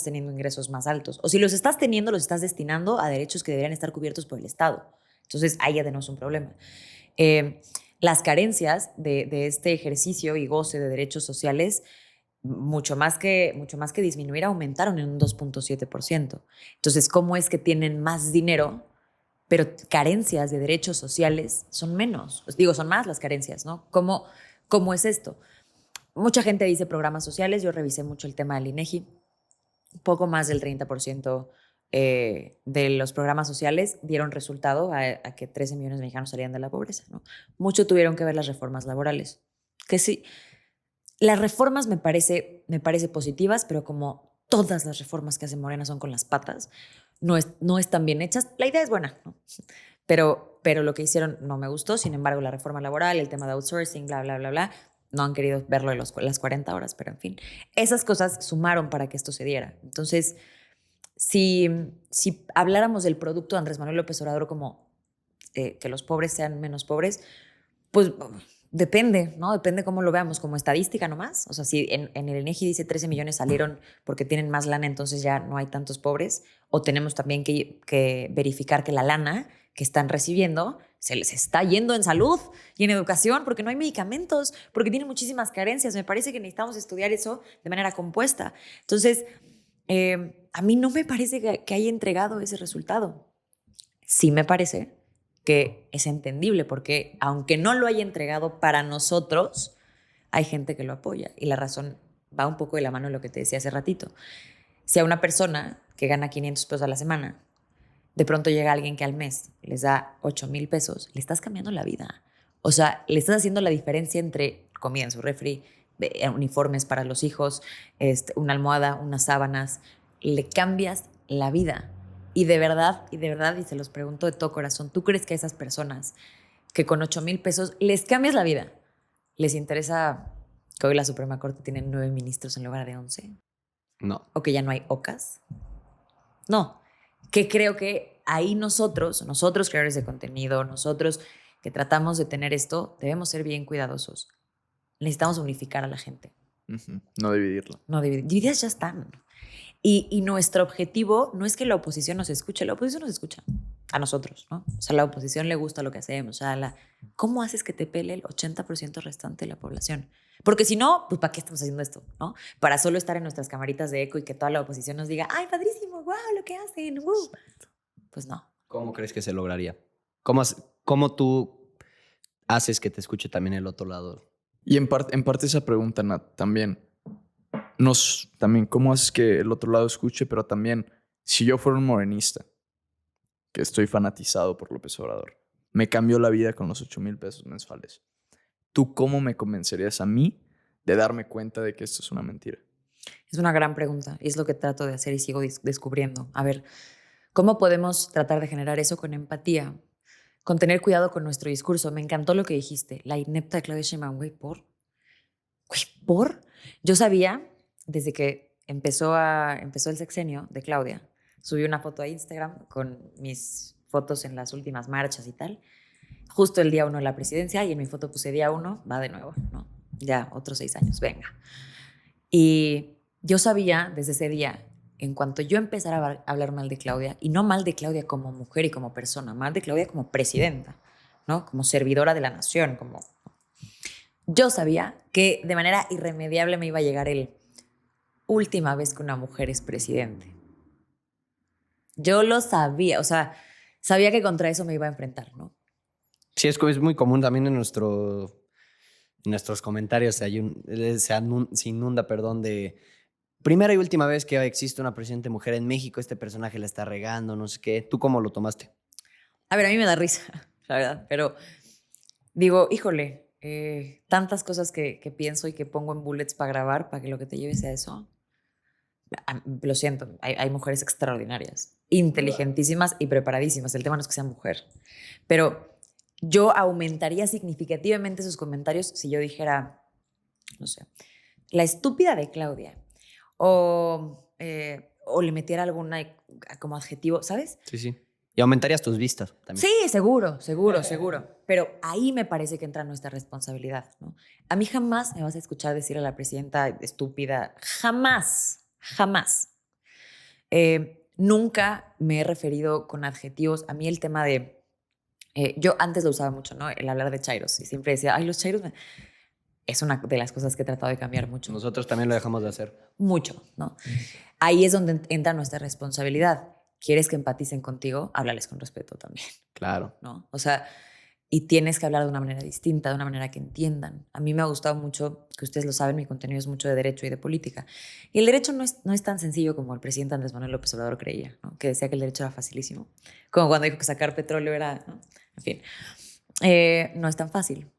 teniendo ingresos más altos. O si los estás teniendo, los estás destinando a derechos que deberían estar cubiertos por el Estado. Entonces ahí ya tenemos un problema. Las carencias de este ejercicio y goce de derechos sociales, mucho más que disminuir, aumentaron en un 2.7%. Entonces, ¿cómo es que tienen más dinero, pero carencias de derechos sociales son menos? Os digo, son más las carencias, ¿no? ¿Cómo es esto? Mucha gente dice programas sociales. Yo revisé mucho el tema del INEGI. Poco más del 30% de los programas sociales dieron resultado a que 13 millones de mexicanos salían de la pobreza, ¿no? Mucho tuvieron que ver las reformas laborales. Que sí, las reformas me parece positivas, pero como todas las reformas que hace Morena son con las patas, no están bien hechas. La idea es buena, ¿no? Pero lo que hicieron no me gustó. Sin embargo, la reforma laboral, el tema de outsourcing, bla, bla, bla, bla, no han querido verlo de las 40 horas, pero en fin. Esas cosas sumaron para que esto se diera. Entonces, si habláramos del producto de Andrés Manuel López Obrador como que los pobres sean menos pobres, pues depende, ¿no? Depende cómo lo veamos, como estadística nomás. O sea, si en el INEGI dice 13 millones salieron porque tienen más lana, entonces ya no hay tantos pobres. O tenemos también que verificar que la lana que están recibiendo se les está yendo en salud y en educación, porque no hay medicamentos, porque tienen muchísimas carencias. Me parece que necesitamos estudiar eso de manera compuesta. Entonces, a mí no me parece que haya entregado ese resultado. Sí me parece que es entendible, porque aunque no lo haya entregado para nosotros, hay gente que lo apoya. Y la razón va un poco de la mano de lo que te decía hace ratito. Si a una persona que gana 500 pesos a la semana, de pronto llega alguien que al mes les da 8,000 pesos, le estás cambiando la vida. O sea, le estás haciendo la diferencia entre comida en su refri, uniformes para los hijos, una almohada, unas sábanas. Le cambias la vida. Y de verdad, y se los pregunto de todo corazón, ¿tú crees que a esas personas que con 8,000 pesos les cambias la vida, les interesa que hoy la Suprema Corte tiene 9 ministros en lugar de 11? No. ¿O que ya no hay OCAS? No. Que creo que ahí nosotros creadores de contenido, nosotros que tratamos de tener esto, debemos ser bien cuidadosos. Necesitamos unificar a la gente. No dividirla. No, divididas ya están. Y nuestro objetivo no es que la oposición nos escuche, la oposición nos escucha a nosotros, ¿no? O sea, a la oposición le gusta lo que hacemos. O sea, ¿cómo haces que te pele el 80% restante de la población? Porque si no, pues ¿para qué estamos haciendo esto? ¿No? Para solo estar en nuestras camaritas de eco y que toda la oposición nos diga, ¡ay, padrísimo! ¡Wow! Lo que hacen. Pues no. ¿Cómo crees que se lograría? ¿Cómo tú haces que te escuche también el otro lado? Y en parte esa pregunta, Nat, también. También, ¿cómo haces que el otro lado escuche? Pero también, si yo fuera un morenista, que estoy fanatizado por López Obrador, me cambió la vida con los 8,000 pesos mensuales. ¿Tú cómo me convencerías a mí de darme cuenta de que esto es una mentira? Es una gran pregunta y es lo que trato de hacer y sigo descubriendo. A ver, ¿cómo podemos tratar de generar eso con empatía? Con tener cuidado con nuestro discurso. Me encantó lo que dijiste, la inepta de Claudia Sheinbaum. Güey, ¿por? Yo sabía, desde que empezó el sexenio de Claudia, subí una foto a Instagram con mis fotos en las últimas marchas y tal, justo el día 1 de la presidencia, y en mi foto puse día 1, va de nuevo, ¿no? Ya otros 6 años, venga. Y yo sabía desde ese día, en cuanto yo empezara a hablar mal de Claudia, y no mal de Claudia como mujer y como persona, mal de Claudia como presidenta, ¿no? Como servidora de la nación, yo sabía que de manera irremediable me iba a llegar el última vez que una mujer es presidente. Yo lo sabía, o sea, sabía que contra eso me iba a enfrentar, ¿no? Sí, es muy común también en nuestros comentarios se inunda, de primera y última vez que existe una presidente mujer en México, este personaje la está regando, no sé qué. ¿Tú cómo lo tomaste? A ver, a mí me da risa, la verdad, pero digo, híjole, tantas cosas que pienso y que pongo en bullets para grabar, para que lo que te lleve sea eso. Lo siento, hay mujeres extraordinarias, inteligentísimas y preparadísimas. El tema no es que sea mujer, pero yo aumentaría significativamente sus comentarios si yo dijera, no sé, la estúpida de Claudia, o le metiera alguna como adjetivo, ¿sabes? Sí, sí. Y aumentarías tus vistas también. Sí, seguro. Pero ahí me parece que entra nuestra responsabilidad, ¿no? A mí jamás me vas a escuchar decir a la presidenta estúpida, jamás. Nunca me he referido con adjetivos. A mí el tema de... yo antes lo usaba mucho, ¿no? El hablar de chairos. Y siempre decía, ay, los chairos... Es una de las cosas que he tratado de cambiar mucho. Nosotros también lo dejamos de hacer. Mucho, ¿no? Ahí es donde entra nuestra responsabilidad. ¿Quieres que empaticen contigo? Háblales con respeto también. Claro. ¿No? O sea, y tienes que hablar de una manera distinta, de una manera que entiendan. A mí me ha gustado mucho, que ustedes lo saben, mi contenido es mucho de derecho y de política. Y el derecho no es tan sencillo como el presidente Andrés Manuel López Obrador creía, ¿no? Que decía que el derecho era facilísimo. Como cuando dijo que sacar petróleo era, ¿no? En fin, no es tan fácil.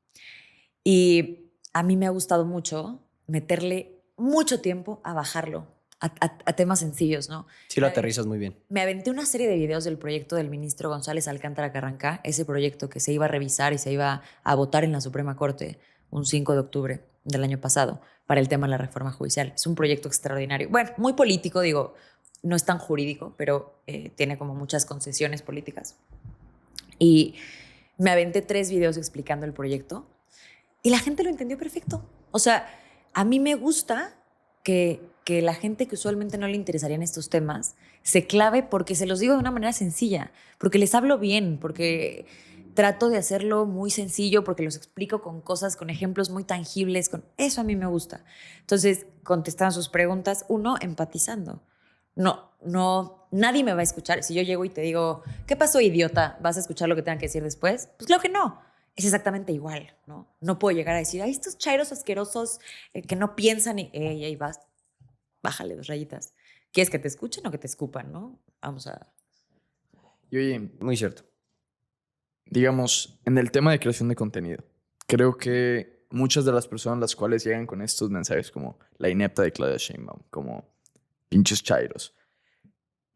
Y a mí me ha gustado mucho meterle mucho tiempo a bajarlo, a temas sencillos, ¿no? Sí lo aterrizas muy bien. Me aventé una serie de videos del proyecto del ministro González Alcántara Carrancá, ese proyecto que se iba a revisar y se iba a votar en la Suprema Corte un 5 de octubre del año pasado para el tema de la reforma judicial. Es un proyecto extraordinario. Bueno, muy político, digo, no es tan jurídico, pero tiene como muchas concesiones políticas. Y me aventé 3 videos explicando el proyecto y la gente lo entendió perfecto. O sea, a mí me gusta que la gente que usualmente no le interesarían estos temas se clave porque se los digo de una manera sencilla, porque les hablo bien, porque trato de hacerlo muy sencillo, porque los explico con cosas, con ejemplos muy tangibles. Eso a mí me gusta. Entonces, contestando sus preguntas, uno, empatizando. Nadie me va a escuchar. Si yo llego y te digo, ¿qué pasó, idiota? ¿Vas a escuchar lo que tenga que decir después? Pues claro que no. Es exactamente igual, ¿no? No puedo llegar a decir, ay, estos chairos asquerosos que no piensan y ahí vas, bájale 2 rayitas. ¿Quieres que te escuchen o que te escupan, no? Vamos a... Y oye, Muy cierto. digamos, en el tema de creación de contenido, creo que muchas de las personas las cuales llegan con estos mensajes como la inepta de Claudia Sheinbaum, como pinches chairos,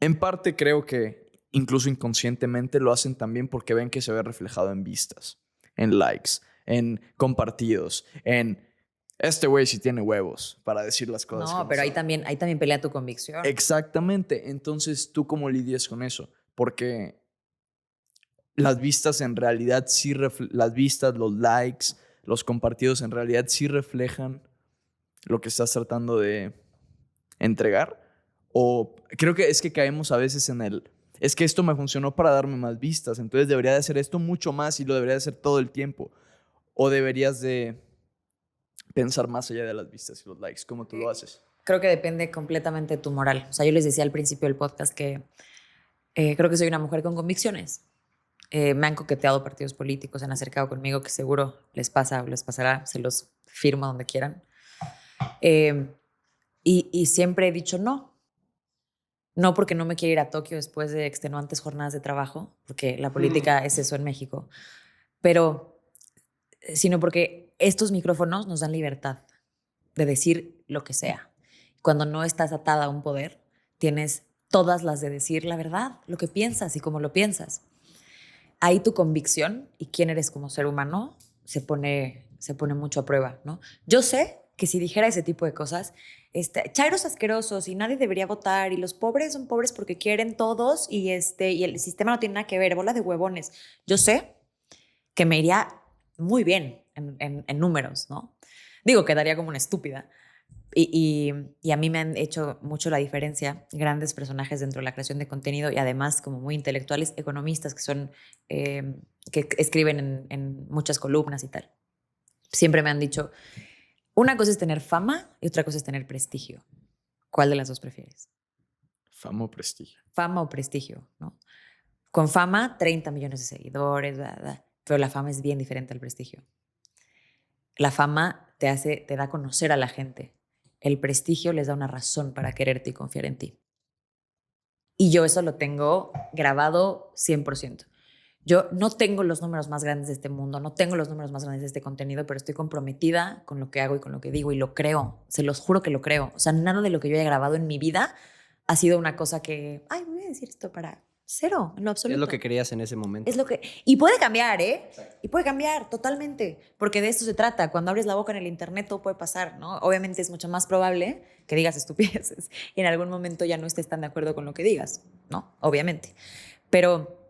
en parte creo que incluso inconscientemente lo hacen también porque ven que se ve reflejado en vistas, en likes, en compartidos, en este güey sí tiene huevos para decir las cosas. No, como pero son. ahí también pelea tu convicción. Exactamente. Entonces, ¿tú cómo lidias con eso? Porque las vistas en realidad sí, las vistas, los likes, los compartidos en realidad sí reflejan lo que estás tratando de entregar. O creo que es que caemos a veces en el, es que esto me funcionó para darme más vistas, entonces debería de hacer esto mucho más y lo debería de hacer todo el tiempo. O deberías de pensar más allá de las vistas y los likes, como tú lo haces. Creo que depende completamente de tu moral. O sea, yo les decía al principio del podcast que creo que soy una mujer con convicciones. Me han coqueteado partidos políticos, se han acercado conmigo, que seguro les pasa o les pasará, se los firmo donde quieran. Y siempre he dicho no. No porque no me quiera ir a Tokio después de extenuantes jornadas de trabajo, porque la política es eso en México, pero sino porque estos micrófonos nos dan libertad de decir lo que sea. Cuando no estás atada a un poder, tienes todas las de decir la verdad, lo que piensas y cómo lo piensas. Ahí tu convicción y quién eres como ser humano se pone mucho a prueba, ¿no? Yo sé que si dijera ese tipo de cosas, chairos asquerosos y nadie debería votar y los pobres son pobres porque quieren todos y el sistema no tiene nada que ver, bola de huevones. Yo sé que me iría muy bien en números, ¿no? Digo, quedaría como una estúpida. Y a mí me han hecho mucho la diferencia grandes personajes dentro de la creación de contenido y además como muy intelectuales, economistas que son, que escriben en muchas columnas y tal. Siempre me han dicho, una cosa es tener fama y otra cosa es tener prestigio. ¿Cuál de las dos prefieres? Fama o prestigio. Fama o prestigio, ¿no? Con fama, 30 millones de seguidores, bla, bla, pero la fama es bien diferente al prestigio. La fama te da a conocer a la gente. El prestigio les da una razón para quererte y confiar en ti. Y yo eso lo tengo grabado 100%. Yo no tengo los números más grandes de este mundo, no tengo los números más grandes de este contenido, pero estoy comprometida con lo que hago y con lo que digo y lo creo. Se los juro que lo creo. O sea, nada de lo que yo haya grabado en mi vida ha sido una cosa que, ay, voy a decir esto para cero, en lo absoluto. Es lo que querías en ese momento. Es lo que... Y puede cambiar, ¿eh? Exacto. Y puede cambiar totalmente, porque de esto se trata. Cuando abres la boca en el internet todo puede pasar, ¿no? Obviamente es mucho más probable que digas estupideces y en algún momento ya no estés tan de acuerdo con lo que digas, ¿no? Obviamente. Pero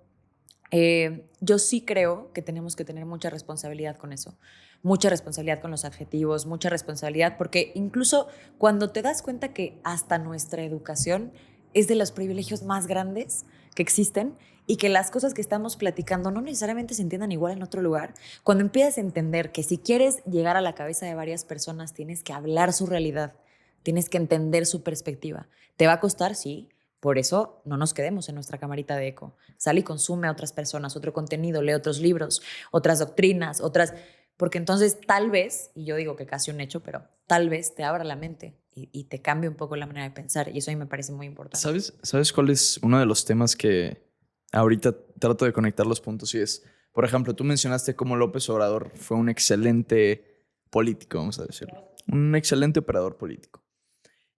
yo sí creo que tenemos que tener mucha responsabilidad con eso. Mucha responsabilidad con los adjetivos, mucha responsabilidad, porque incluso cuando te das cuenta que hasta nuestra educación es de los privilegios más grandes que existen y que las cosas que estamos platicando no necesariamente se entiendan igual en otro lugar, cuando empiezas a entender que si quieres llegar a la cabeza de varias personas tienes que hablar su realidad, tienes que entender su perspectiva. ¿Te va a costar? Sí, Por eso no nos quedemos en nuestra camarita de eco. Sal y consume a otras personas, otro contenido, lee otros libros, otras doctrinas, otras... Porque entonces tal vez, y yo digo que casi un hecho, pero tal vez te abra la mente y te cambie un poco la manera de pensar. Y eso a mí me parece muy importante. ¿Sabes cuál es uno de los temas que ahorita trato de conectar los puntos? Y es, por ejemplo, tú mencionaste cómo López Obrador fue un excelente político, vamos a decirlo. Un excelente operador político.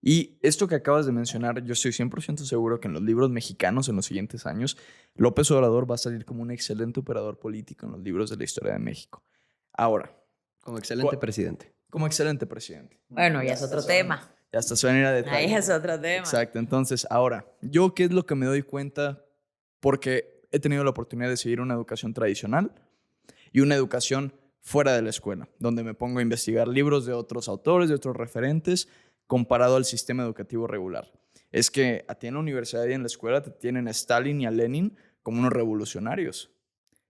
Y esto que acabas de mencionar, yo estoy 100% seguro que en los libros mexicanos en los siguientes años, López Obrador va a salir como un excelente operador político en los libros de la historia de México. Ahora, Como excelente presidente. como excelente presidente. Bueno, ya es otro tema. Ya hasta se van a ir a detalle. Ahí es otro tema. Exacto. Entonces, ahora, ¿yo qué es lo que me doy cuenta? Porque he tenido la oportunidad de seguir una educación tradicional y una educación fuera de la escuela, donde me pongo a investigar libros de otros autores, de otros referentes, comparado al sistema educativo regular. Es que a ti en la universidad y en la escuela te tienen a Stalin y a Lenin como unos revolucionarios,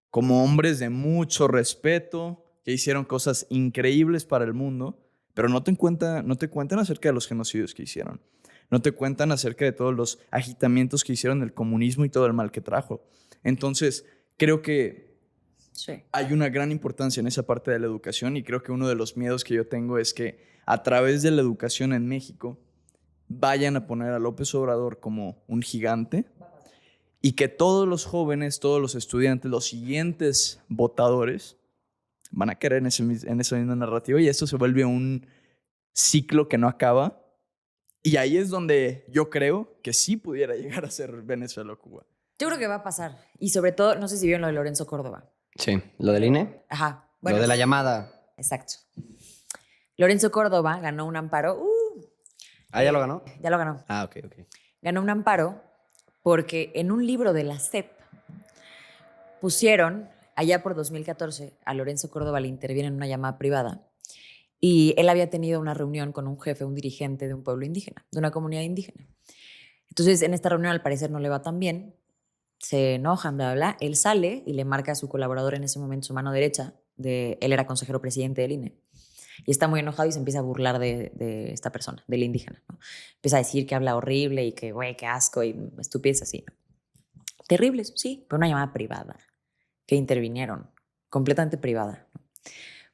como hombres de mucho respeto, que hicieron cosas increíbles para el mundo, pero no te cuentan acerca de los genocidios que hicieron. No te cuentan acerca de todos los agitamientos que hicieron del comunismo y todo el mal que trajo. Entonces, creo que Sí. hay una gran importancia en esa parte de la educación y creo que uno de los miedos que yo tengo es que a través de la educación en México vayan a poner a López Obrador como un gigante y que todos los jóvenes, todos los estudiantes, los siguientes votadores van a querer en esa misma narrativa y esto se vuelve un ciclo que no acaba. Y ahí es donde yo creo que sí pudiera llegar a ser Venezuela o Cuba. Yo creo que va a pasar. Y sobre todo, no sé si vieron lo de Lorenzo Córdoba. Sí. ¿Lo del INE? Ajá. Lo de la llamada. Exacto. Lorenzo Córdoba ganó un amparo. ¿Ah, ya lo ganó? Ya lo ganó. Ah, ok. Ganó un amparo porque en un libro de la SEP pusieron, allá por 2014, a Lorenzo Córdoba le interviene en una llamada privada y él había tenido una reunión con un jefe, un dirigente de un pueblo indígena, de una comunidad indígena. Entonces, en esta reunión al parecer no le va tan bien, se enojan, bla, bla, bla. Él sale y le marca a su colaborador en ese momento, su mano derecha, él era consejero presidente del INE. Y está muy enojado y se empieza a burlar de esta persona, del indígena, ¿no? Empieza a decir que habla horrible y que, güey, qué asco y estupidez así, ¿no? Terribles, sí, pero una llamada privada que intervinieron, completamente privada, ¿no?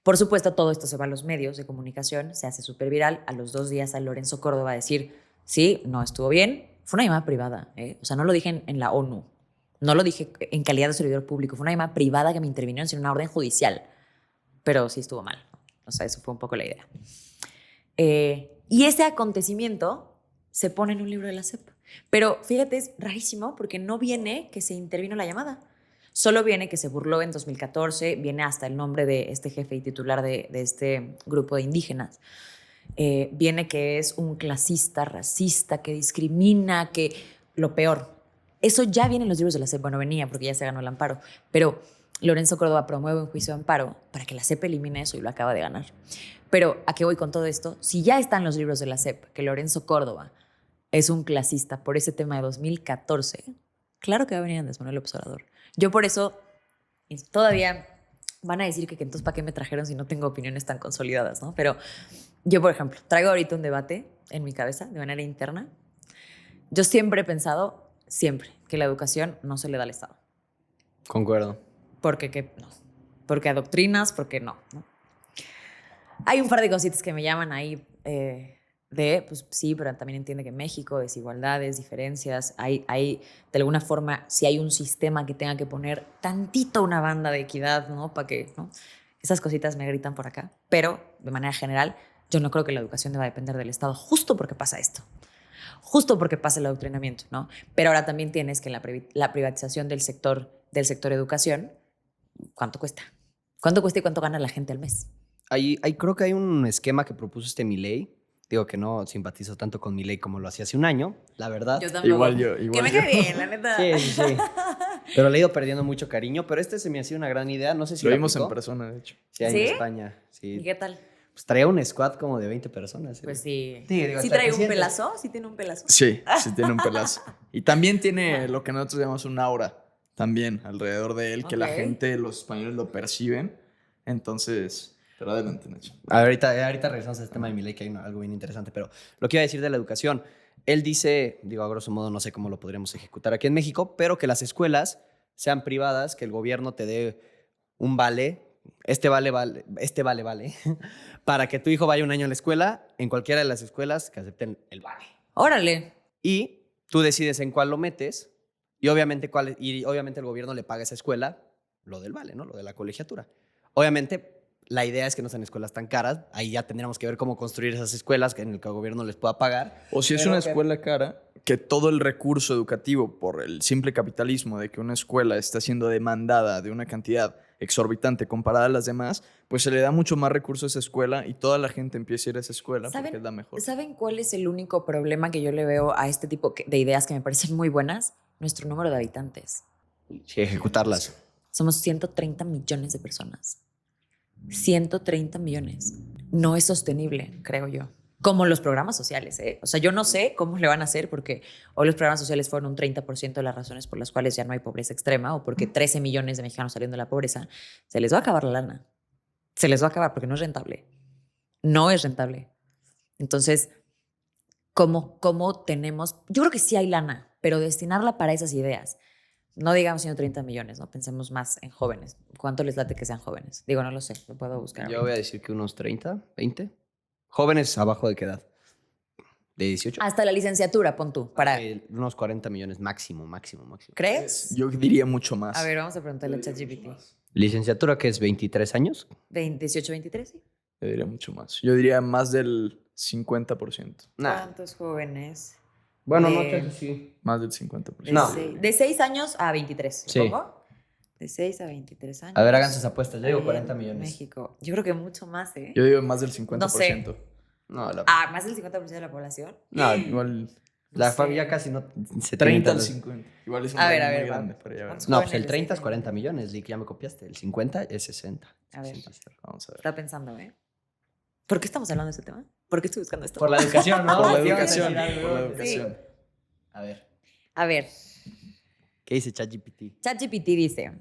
Por supuesto, todo esto se va a los medios de comunicación, se hace súper viral. A los 2 días a Lorenzo Córdoba a decir, sí, no estuvo bien. Fue una llamada privada, ¿eh? O sea, no lo dije en la ONU, no lo dije en calidad de servidor público, fue una llamada privada que me intervinieron sin una orden judicial, pero sí estuvo mal, ¿no? O sea, eso fue un poco la idea. Y ese acontecimiento se pone en un libro de la SEP. Pero fíjate, es rarísimo porque no viene que se intervino la llamada. Solo viene que se burló en 2014, viene hasta el nombre de este jefe y titular de este grupo de indígenas. Viene que es un clasista, racista, que discrimina, que lo peor. Eso ya viene en los libros de la SEP. Bueno, venía porque ya se ganó el amparo. Pero Lorenzo Córdoba promueve un juicio de amparo para que la SEP elimine eso y lo acaba de ganar. Pero ¿a qué voy con todo esto? Si ya está en los libros de la SEP que Lorenzo Córdoba es un clasista por ese tema de 2014, claro que va a venir Andrés Manuel López Obrador. Yo por eso todavía van a decir que entonces ¿para qué me trajeron si no tengo opiniones tan consolidadas, ¿no? Pero yo, por ejemplo, traigo ahorita un debate en mi cabeza de manera interna. Yo siempre he pensado, que la educación no se le da al Estado. Concuerdo. Porque no. Porque adoctrinas, porque no. Hay un par de cositas que me llaman ahí pues sí, pero también entiende que México, desigualdades, diferencias, hay de alguna forma, si hay un sistema que tenga que poner tantito una banda de equidad, ¿no? Para que, ¿no? Esas cositas me gritan por acá. Pero, de manera general, yo no creo que la educación deba depender del Estado, justo porque pasa esto. Justo porque pasa el adoctrinamiento, ¿no? Pero ahora también tienes que la privatización del sector educación, ¿cuánto cuesta? ¿Cuánto cuesta y cuánto gana la gente al mes? Creo que hay un esquema que propuso Milei. Digo que no simpatizo tanto con Milei como lo hacía hace un año, la verdad. Yo tampoco. Igual yo. Que me cae bien, la neta. Sí. Pero le he ido perdiendo mucho cariño. Pero se me hacía una gran idea. No sé si lo lo vimos aplicó. en persona, de hecho. Sí, ¿Sí? en España. Sí. ¿Y qué tal? Pues traía un squad como de 20 personas. Pues sí. Sí, digo, ¿Sí hasta trae un presidente. pelazo? ¿Sí tiene un pelazo? Sí tiene un pelazo. Y también tiene lo que nosotros llamamos un aura también alrededor de él, que la Ok. gente, los españoles lo perciben. Entonces, Pero adelante, Nacho. Ahorita regresamos a este tema de Milei, que hay algo bien interesante, pero lo que iba a decir de la educación, él dice, digo, a grosso modo, no sé cómo lo podríamos ejecutar aquí en México, pero que las escuelas sean privadas, que el gobierno te dé un vale, vale, para que tu hijo vaya un año a la escuela, en cualquiera de las escuelas que acepten el vale. Órale. Y tú decides en cuál lo metes, y obviamente el gobierno le paga a esa escuela lo del vale, ¿no? Lo de la colegiatura. Obviamente, la idea es que no sean escuelas tan caras. Ahí ya tendríamos que ver cómo construir esas escuelas en el que el gobierno les pueda pagar. O si es una escuela cara, que todo el recurso educativo por el simple capitalismo de que una escuela está siendo demandada de una cantidad exorbitante comparada a las demás, pues se le da mucho más recursos a esa escuela y toda la gente empieza a ir a esa escuela porque es la mejor. ¿Saben cuál es el único problema que yo le veo a este tipo de ideas que me parecen muy buenas? Nuestro número de habitantes. Sí, ejecutarlas. Somos 130 millones de personas. 130 millones. No es sostenible, creo yo. Como los programas sociales, ¿eh? O sea, yo no sé cómo le van a hacer porque hoy los programas sociales fueron un 30% de las razones por las cuales ya no hay pobreza extrema o porque 13 millones de mexicanos saliendo de la pobreza. Se les va a acabar la lana. Se les va a acabar porque no es rentable. No es rentable. Entonces, ¿cómo tenemos? Yo creo que sí hay lana, pero destinarla para esas ideas. No digamos 130 millones, ¿no? Pensemos más en jóvenes. ¿Cuánto les late que sean jóvenes? Digo, no lo sé, lo puedo buscar. Yo voy a decir que unos 30, 20. Jóvenes abajo de qué edad? ¿De 18? Hasta la licenciatura, pon tú. Para... unos 40 millones máximo. ¿Crees? Yo diría mucho más. A ver, vamos a preguntarle a ChatGPT. ¿Licenciatura que es 23 años? 18, 23, sí. Yo diría mucho más. Yo diría más del 50%. Nah. ¿Cuántos jóvenes? Bueno, De- no sé si sí. Más del 50%. De, No. de 6 años a 23, Sí. supongo. De 6 a 23 años. A ver, hagan sus apuestas. Yo digo En 40 millones. México. Yo creo que mucho más, ¿eh? Yo digo más del 50%. No sé. No, Más del 50% de la población. no, Igual la sé. familia casi no... 30 al 50. Igual es un A ver, rango a muy ver, grande, vamos. pero ya Vamos. veremos. No, pues el Jóvenes de 30 es 60. 40 millones, Lick, ya me copiaste. El 50 es 60. A ver. 60. Vamos a ver. Está pensando, ¿eh? ¿Por qué estamos hablando de este tema? ¿Por qué estoy buscando esto? Por la educación, ¿no? Por la Sí, educación. vamos a decir Por la algo. educación. A ver, A ver, ¿qué dice ChatGPT? ChatGPT dice: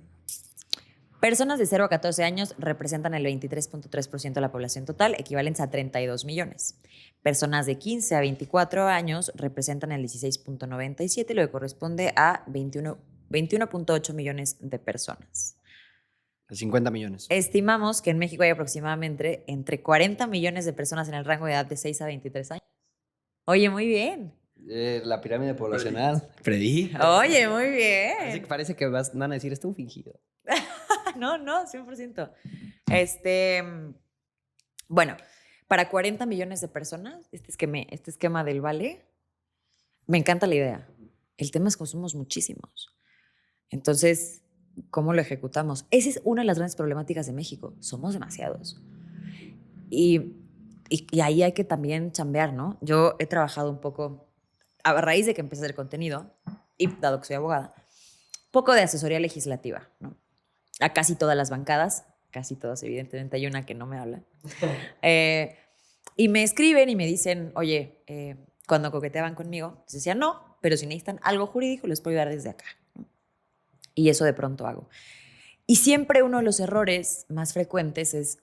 personas de 0 a 14 años representan el 23.3% de la población total, equivalentes a 32 millones. Personas de 15 a 24 años representan el 16.97, lo que corresponde a 21.8 millones de personas. 50 millones. Estimamos que en México hay aproximadamente entre 40 millones de personas en el rango de edad de 6 a 23 años. Oye, muy bien. La pirámide poblacional. Predí. Oye, muy bien. Parece que van a decir esto un fingido. No, 100%. Bueno, para 40 millones de personas, este esquema del vale, me encanta la idea. El tema es que somos muchísimos. Entonces, ¿cómo lo ejecutamos? Esa es una de las grandes problemáticas de México. Somos demasiados. Y ahí hay que también chambear, ¿no? Yo he trabajado un poco, a raíz de que empecé a hacer contenido, y dado que soy abogada, poco de asesoría legislativa, ¿no? A casi todas las bancadas, casi todas, evidentemente hay una que no me habla. Y me escriben y me dicen, oye, cuando coqueteaban conmigo, les decía no, pero si necesitan algo jurídico, les puedo ayudar desde acá, ¿no? Y eso de pronto hago. Y siempre uno de los errores más frecuentes es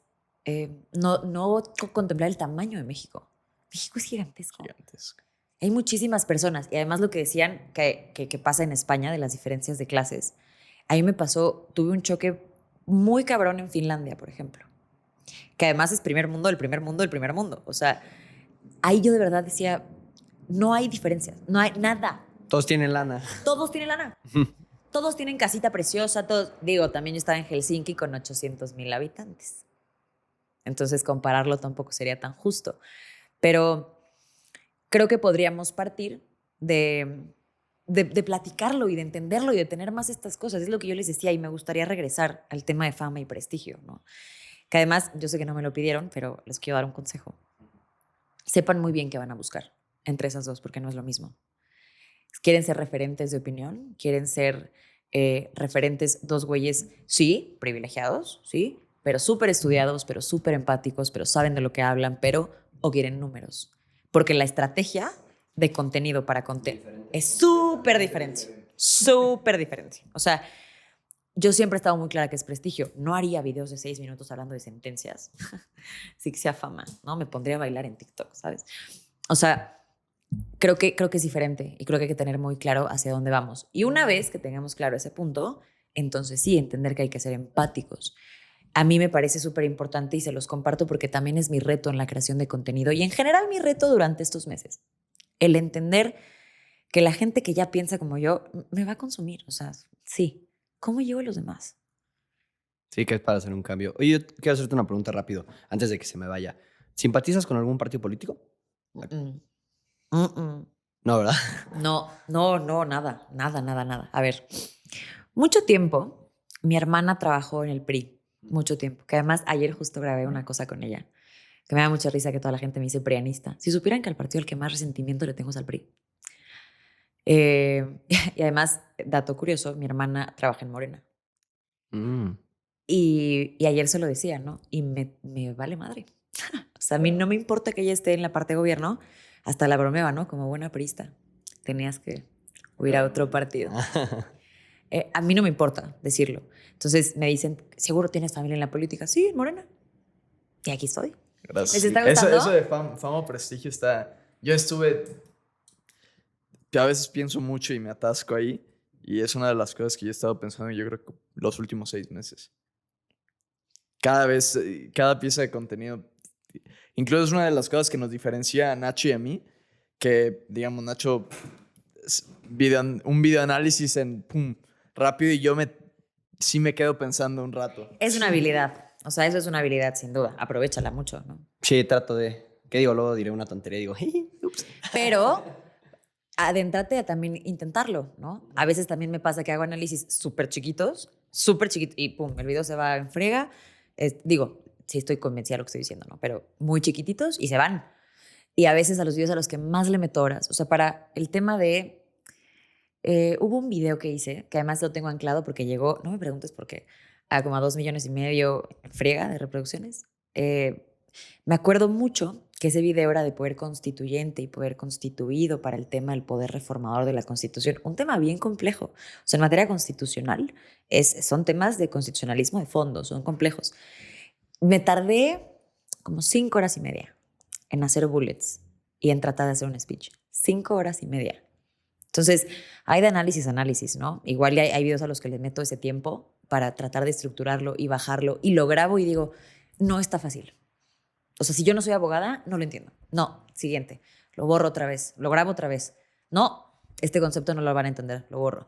no contemplar el tamaño de México. México es gigantesco. Gigantesco. Hay muchísimas personas. Y además lo que decían que pasa en España de las diferencias de clases, a mí me pasó, tuve un choque muy cabrón en Finlandia, por ejemplo. Que además es primer mundo del primer mundo del primer mundo. O sea, ahí yo de verdad decía, no hay diferencias, no hay nada. Todos tienen lana. Todos tienen lana. Todos tienen casita preciosa, todos. Digo, también yo estaba en Helsinki con 800,000 habitantes. Entonces compararlo tampoco sería tan justo. Pero creo que podríamos partir de platicarlo y de entenderlo y de tener más estas cosas. Es lo que yo les decía y me gustaría regresar al tema de fama y prestigio, ¿no? Que además, yo sé que no me lo pidieron, pero les quiero dar un consejo. Sepan muy bien qué van a buscar entre esas dos, porque no es lo mismo. ¿Quieren ser referentes de opinión? ¿Quieren ser referentes dos güeyes, sí, privilegiados, sí, pero súper estudiados, pero súper empáticos, pero saben de lo que hablan, o quieren números? Porque la estrategia de contenido para contenido es súper diferente. Súper diferente. O sea, yo siempre he estado muy clara que es prestigio. No haría videos de 6 minutos hablando de sentencias. Sí que sea fama, ¿no? Me pondría a bailar en TikTok, ¿sabes? O sea, creo que es diferente y creo que hay que tener muy claro hacia dónde vamos. Y una vez que tengamos claro ese punto, entonces sí, entender que hay que ser empáticos. A mí me parece súper importante y se los comparto porque también es mi reto en la creación de contenido y en general mi reto durante estos meses. El entender que la gente que ya piensa como yo me va a consumir. O sea, sí. ¿Cómo llevo a los demás? Sí, que es para hacer un cambio. Oye, yo quiero hacerte una pregunta rápido, antes de que se me vaya. ¿Simpatizas con algún partido político? Mm, mm, mm. No, ¿verdad? No, nada. A ver, mucho tiempo mi hermana trabajó en el PRI, mucho tiempo, que además ayer justo grabé una cosa con ella, que me da mucha risa que toda la gente me dice prianista. Si supieran que al partido al que más resentimiento le tengo es al PRI. Y además, dato curioso, mi hermana trabaja en Morena. Mm. Y ayer se lo decía, ¿no? Y me vale madre. O sea, a mí no me importa que ella esté en la parte de gobierno, hasta la bromeaba, ¿no? Como buena priista. Tenías que huir a otro partido. A mí no me importa decirlo. Entonces me dicen, ¿seguro tienes familia en la política? Sí, en Morena. Y aquí estoy. Gracias. ¿Les está gustando? Eso de fama o prestigio está... Yo estuve... Que a veces pienso mucho y me atasco ahí. Y es una de las cosas que yo he estado pensando, yo creo que los últimos 6 meses. Cada vez, cada pieza de contenido. Incluso es una de las cosas que nos diferencia a Nacho y a mí. Que, digamos, Nacho, un videoanálisis en pum, rápido y yo sí me quedo pensando un rato. Es una habilidad. O sea, eso es una habilidad, sin duda. Aprovéchala mucho, ¿no? Sí, trato de... ¿Qué digo? Luego diré una tontería y digo, ups. Pero adéntrate a también intentarlo, ¿no? A veces también me pasa que hago análisis súper chiquitos, y pum, el video se va en frega. Digo, sí estoy convencida de lo que estoy diciendo, ¿no? Pero muy chiquititos y se van. Y a veces a los videos a los que más le meto horas. O sea, para el tema de... hubo un video que hice, que además lo tengo anclado porque llegó, no me preguntes por qué, a como a 2,5 millones en friega de reproducciones. Me acuerdo mucho que ese video era de poder constituyente y poder constituido para el tema del poder reformador de la Constitución. Un tema bien complejo. O sea, en materia constitucional son temas de constitucionalismo de fondo, son complejos. Me tardé como 5 horas y media en hacer bullets y en tratar de hacer un speech. 5 horas y media. Entonces, hay de análisis, ¿no? Igual hay videos a los que le meto ese tiempo para tratar de estructurarlo y bajarlo y lo grabo y digo, no está fácil. O sea, si yo no soy abogada, no lo entiendo. No, siguiente. Lo borro otra vez, lo grabo otra vez. No, este concepto no lo van a entender, lo borro.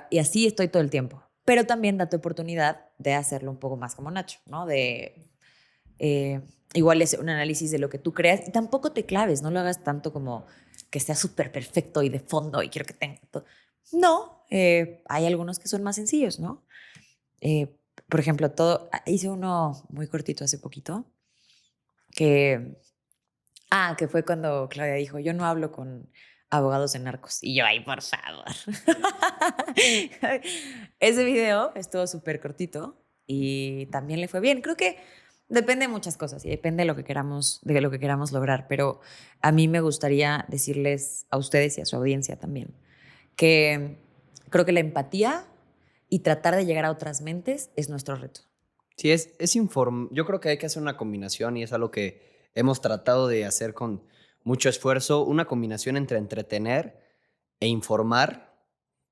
Y así estoy todo el tiempo. Pero también date oportunidad de hacerlo un poco más como Nacho, ¿no? Igual es un análisis de lo que tú creas y tampoco te claves, no lo hagas tanto como que sea súper perfecto y de fondo y quiero que tenga todo. No, hay algunos que son más sencillos, ¿no? Por ejemplo, hice uno muy cortito hace poquito que fue cuando Claudia dijo, yo no hablo con abogados de narcos. Y yo, ay, por favor. Ese video estuvo súper cortito y también le fue bien. Creo que depende de muchas cosas y depende de lo que queramos lograr, pero a mí me gustaría decirles a ustedes y a su audiencia también que creo que la empatía y tratar de llegar a otras mentes es nuestro reto. Sí, yo creo que hay que hacer una combinación y es algo que hemos tratado de hacer con mucho esfuerzo, una combinación entre entretener e informar,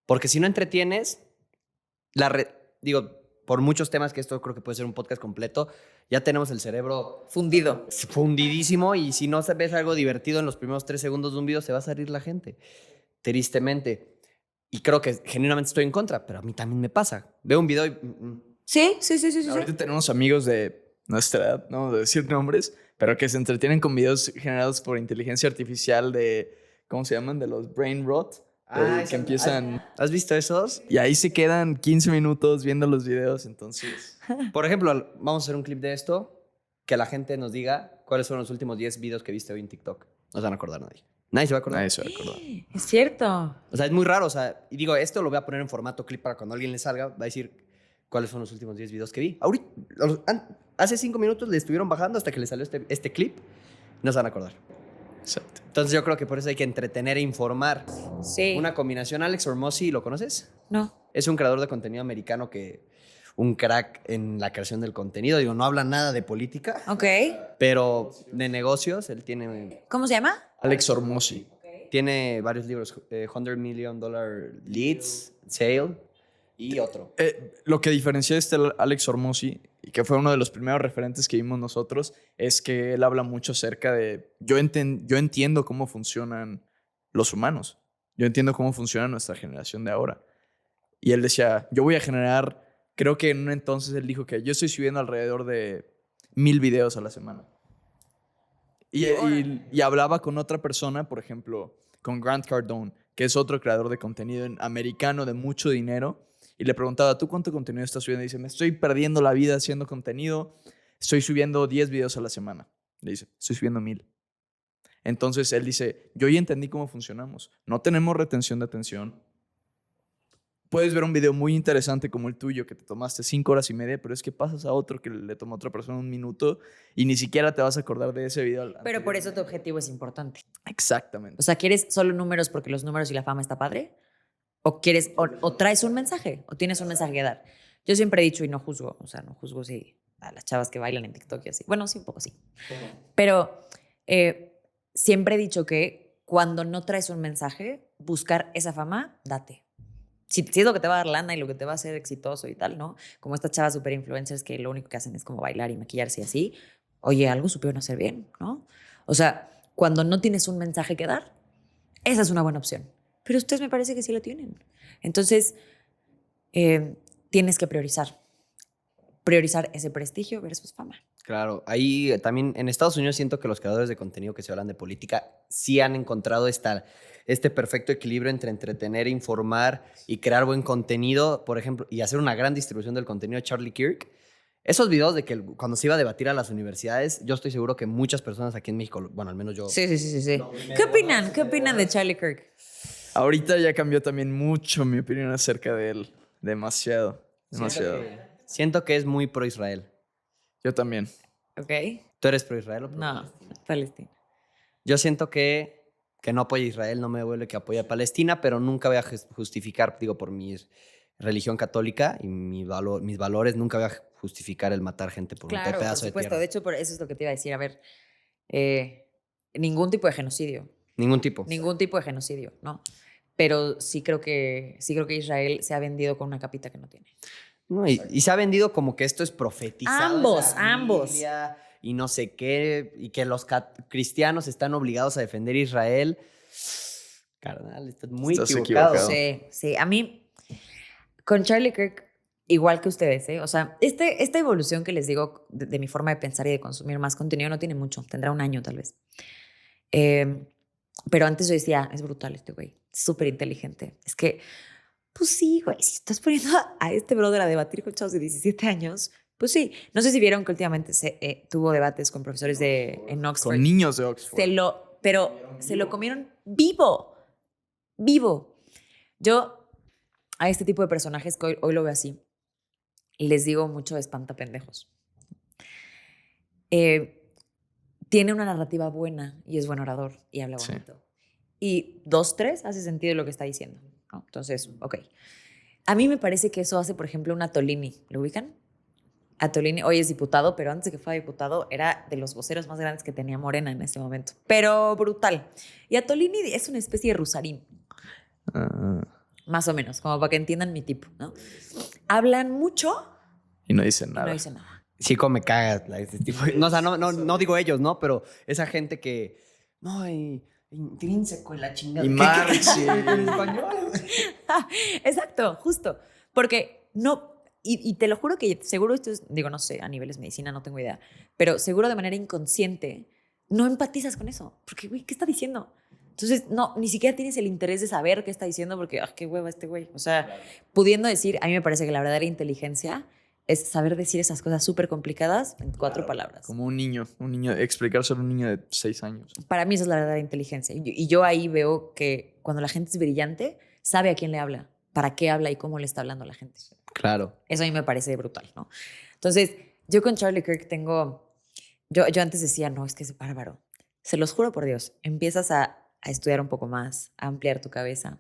porque si no entretienes, digo, por muchos temas que esto creo que puede ser un podcast completo, ya tenemos el cerebro fundidísimo y si no ves algo divertido en los primeros 3 segundos de un video, se va a salir la gente, tristemente. Y creo que genuinamente estoy en contra, pero a mí también me pasa. Veo un video y... Sí. Ahorita tenemos amigos de nuestra edad, no de decir nombres, pero que se entretienen con videos generados por inteligencia artificial de, ¿cómo se llaman? De los brain rot. Que empiezan... ¿Has visto esos? Y ahí se quedan 15 minutos viendo los videos, entonces... Por ejemplo, vamos a hacer un clip de esto, que la gente nos diga cuáles fueron los últimos 10 videos que viste hoy en TikTok. No se van a acordar nadie. Nadie se va a acordar. Nadie se va a acordar. Es cierto. O sea, es muy raro. O sea, y digo, esto lo voy a poner en formato clip para cuando alguien le salga, va a decir cuáles son los últimos 10 videos que vi. Ahorita, hace 5 minutos le estuvieron bajando hasta que le salió este clip. No se van a acordar. Exacto. Entonces yo creo que por eso hay que entretener e informar. Sí. Una combinación. Alex Hormozzi, ¿lo conoces? No. Es un creador de contenido americano un crack en la creación del contenido. Digo, no habla nada de política, Ok. pero de negocios. Él ¿Cómo se llama? Alex Hormozzi. tiene varios libros, $100 Million Leads, Sale y otro. Lo que diferencia de este Alex Hormozzi, y que fue uno de los primeros referentes que vimos nosotros, es que él habla mucho acerca de... Yo entiendo cómo funcionan los humanos. Yo entiendo cómo funciona nuestra generación de ahora. Y él decía, yo voy a generar... Creo que en un entonces él dijo que yo estoy subiendo alrededor de 1000 videos a la semana. Y hablaba con otra persona, por ejemplo, con Grant Cardone, que es otro creador de contenido americano de mucho dinero, y le preguntaba, ¿tú cuánto contenido estás subiendo? Y dice, me estoy perdiendo la vida haciendo contenido, estoy subiendo 10 videos a la semana. Le dice, estoy subiendo 1000. Entonces él dice, yo ya entendí cómo funcionamos. No tenemos retención de atención. Puedes ver un video muy interesante como el tuyo, que te tomaste 5 horas y media, pero es que pasas a otro que le toma a otra persona 1 minuto y ni siquiera te vas a acordar de ese video. Pero por eso tu objetivo es importante. Exactamente. O sea, ¿quieres solo números porque los números y la fama está padre? ¿O quieres, o traes un mensaje, o tienes un mensaje que dar? Yo siempre he dicho, y no juzgo, o sea, no juzgo si a las chavas que bailan en TikTok y así. Bueno, sí, un poco sí. Pero siempre he dicho que cuando no traes un mensaje, buscar esa fama, date. Si es lo que te va a dar lana y lo que te va a hacer exitoso y tal, ¿no? Como estas chavas super influencers que lo único que hacen es como bailar y maquillarse y así. Oye, algo supieron hacer bien, ¿no? O sea, cuando no tienes un mensaje que dar, esa es una buena opción. Pero ustedes me parece que sí lo tienen. Entonces, tienes que priorizar. Priorizar ese prestigio versus fama. Claro, ahí también en Estados Unidos siento que los creadores de contenido que se hablan de política sí han encontrado este perfecto equilibrio entre entretener, informar y crear buen contenido, por ejemplo, y hacer una gran distribución del contenido de Charlie Kirk. Esos videos de que cuando se iba a debatir a las universidades, yo estoy seguro que muchas personas aquí en México, bueno, al menos yo... Sí. ¿Qué opinan? ¿Qué opinan de Charlie Kirk? Ahorita ya cambió también mucho mi opinión acerca de él. Demasiado. Siento que es muy pro Israel. Yo también. Ok. ¿Tú eres pro Israel o pro No, Palestina. Yo siento que no apoya a Israel, no me duele que apoye a Palestina, pero nunca voy a justificar, digo, por mi religión católica y mis valores, nunca voy a justificar el matar gente por un Claro, por pedazo de supuesto. tierra. De hecho, por eso es lo que te iba a decir. A ver, ningún tipo de genocidio. Ningún tipo. Ningún tipo de genocidio, ¿no? Pero sí creo que Israel se ha vendido con una capita que no tiene. No, y se ha vendido como que esto es profetizado. Ambos. Y no sé qué, y que los cristianos están obligados a defender a Israel. Carnal, estás muy equivocado. Sí. A mí, con Charlie Kirk, igual que ustedes, ¿eh? O sea, esta evolución que les digo de mi forma de pensar y de consumir más contenido no tiene mucho, tendrá 1 año tal vez. Pero antes yo decía, es brutal este güey, súper inteligente. Es que, pues sí, güey, si estás poniendo a este brother a debatir con chavos de 17 años, pues sí. No sé si vieron que últimamente tuvo debates con profesores en Oxford. Con niños de Oxford. Pero se lo comieron vivo. Yo a este tipo de personajes que hoy lo veo así, les digo mucho espantapendejos. Tiene una narrativa buena y es buen orador y habla bonito. Sí. Y 2, 3 hace sentido lo que está diciendo, ¿no? Entonces, ok. A mí me parece que eso hace, por ejemplo, un Atolini. ¿Lo ubican? Atolini hoy es diputado, pero antes de que fuera diputado era de los voceros más grandes que tenía Morena en ese momento. Pero brutal. Y Atolini es una especie de Rusarín. Más o menos, como para que entiendan mi tipo, ¿no? Hablan mucho y no dicen nada. Sí, como me caga este tipo. No, o sea, no digo ellos, ¿no? Pero esa gente que... No, intrínseco en la chingada. Y Marx en español. Exacto, justo. Porque no... Y te lo juro que seguro esto es... Digo, no sé, a niveles medicina no tengo idea. Pero seguro de manera inconsciente no empatizas con eso. Porque, güey, ¿qué está diciendo? Entonces, no, ni siquiera tienes el interés de saber qué está diciendo porque, qué hueva este güey. O sea, claro. Pudiendo decir, a mí me parece que la verdadera inteligencia es saber decir esas cosas súper complicadas en 4 palabras. Como un niño, explicárselo a un niño de 6 años. Para mí esa es la verdadera inteligencia. Y yo ahí veo que cuando la gente es brillante, sabe a quién le habla, para qué habla y cómo le está hablando a la gente. Claro. Eso a mí me parece brutal, ¿no? Entonces, yo con Charlie Kirk tengo... Yo antes decía, no, es que es bárbaro. Se los juro por Dios, empiezas a estudiar un poco más, a ampliar tu cabeza,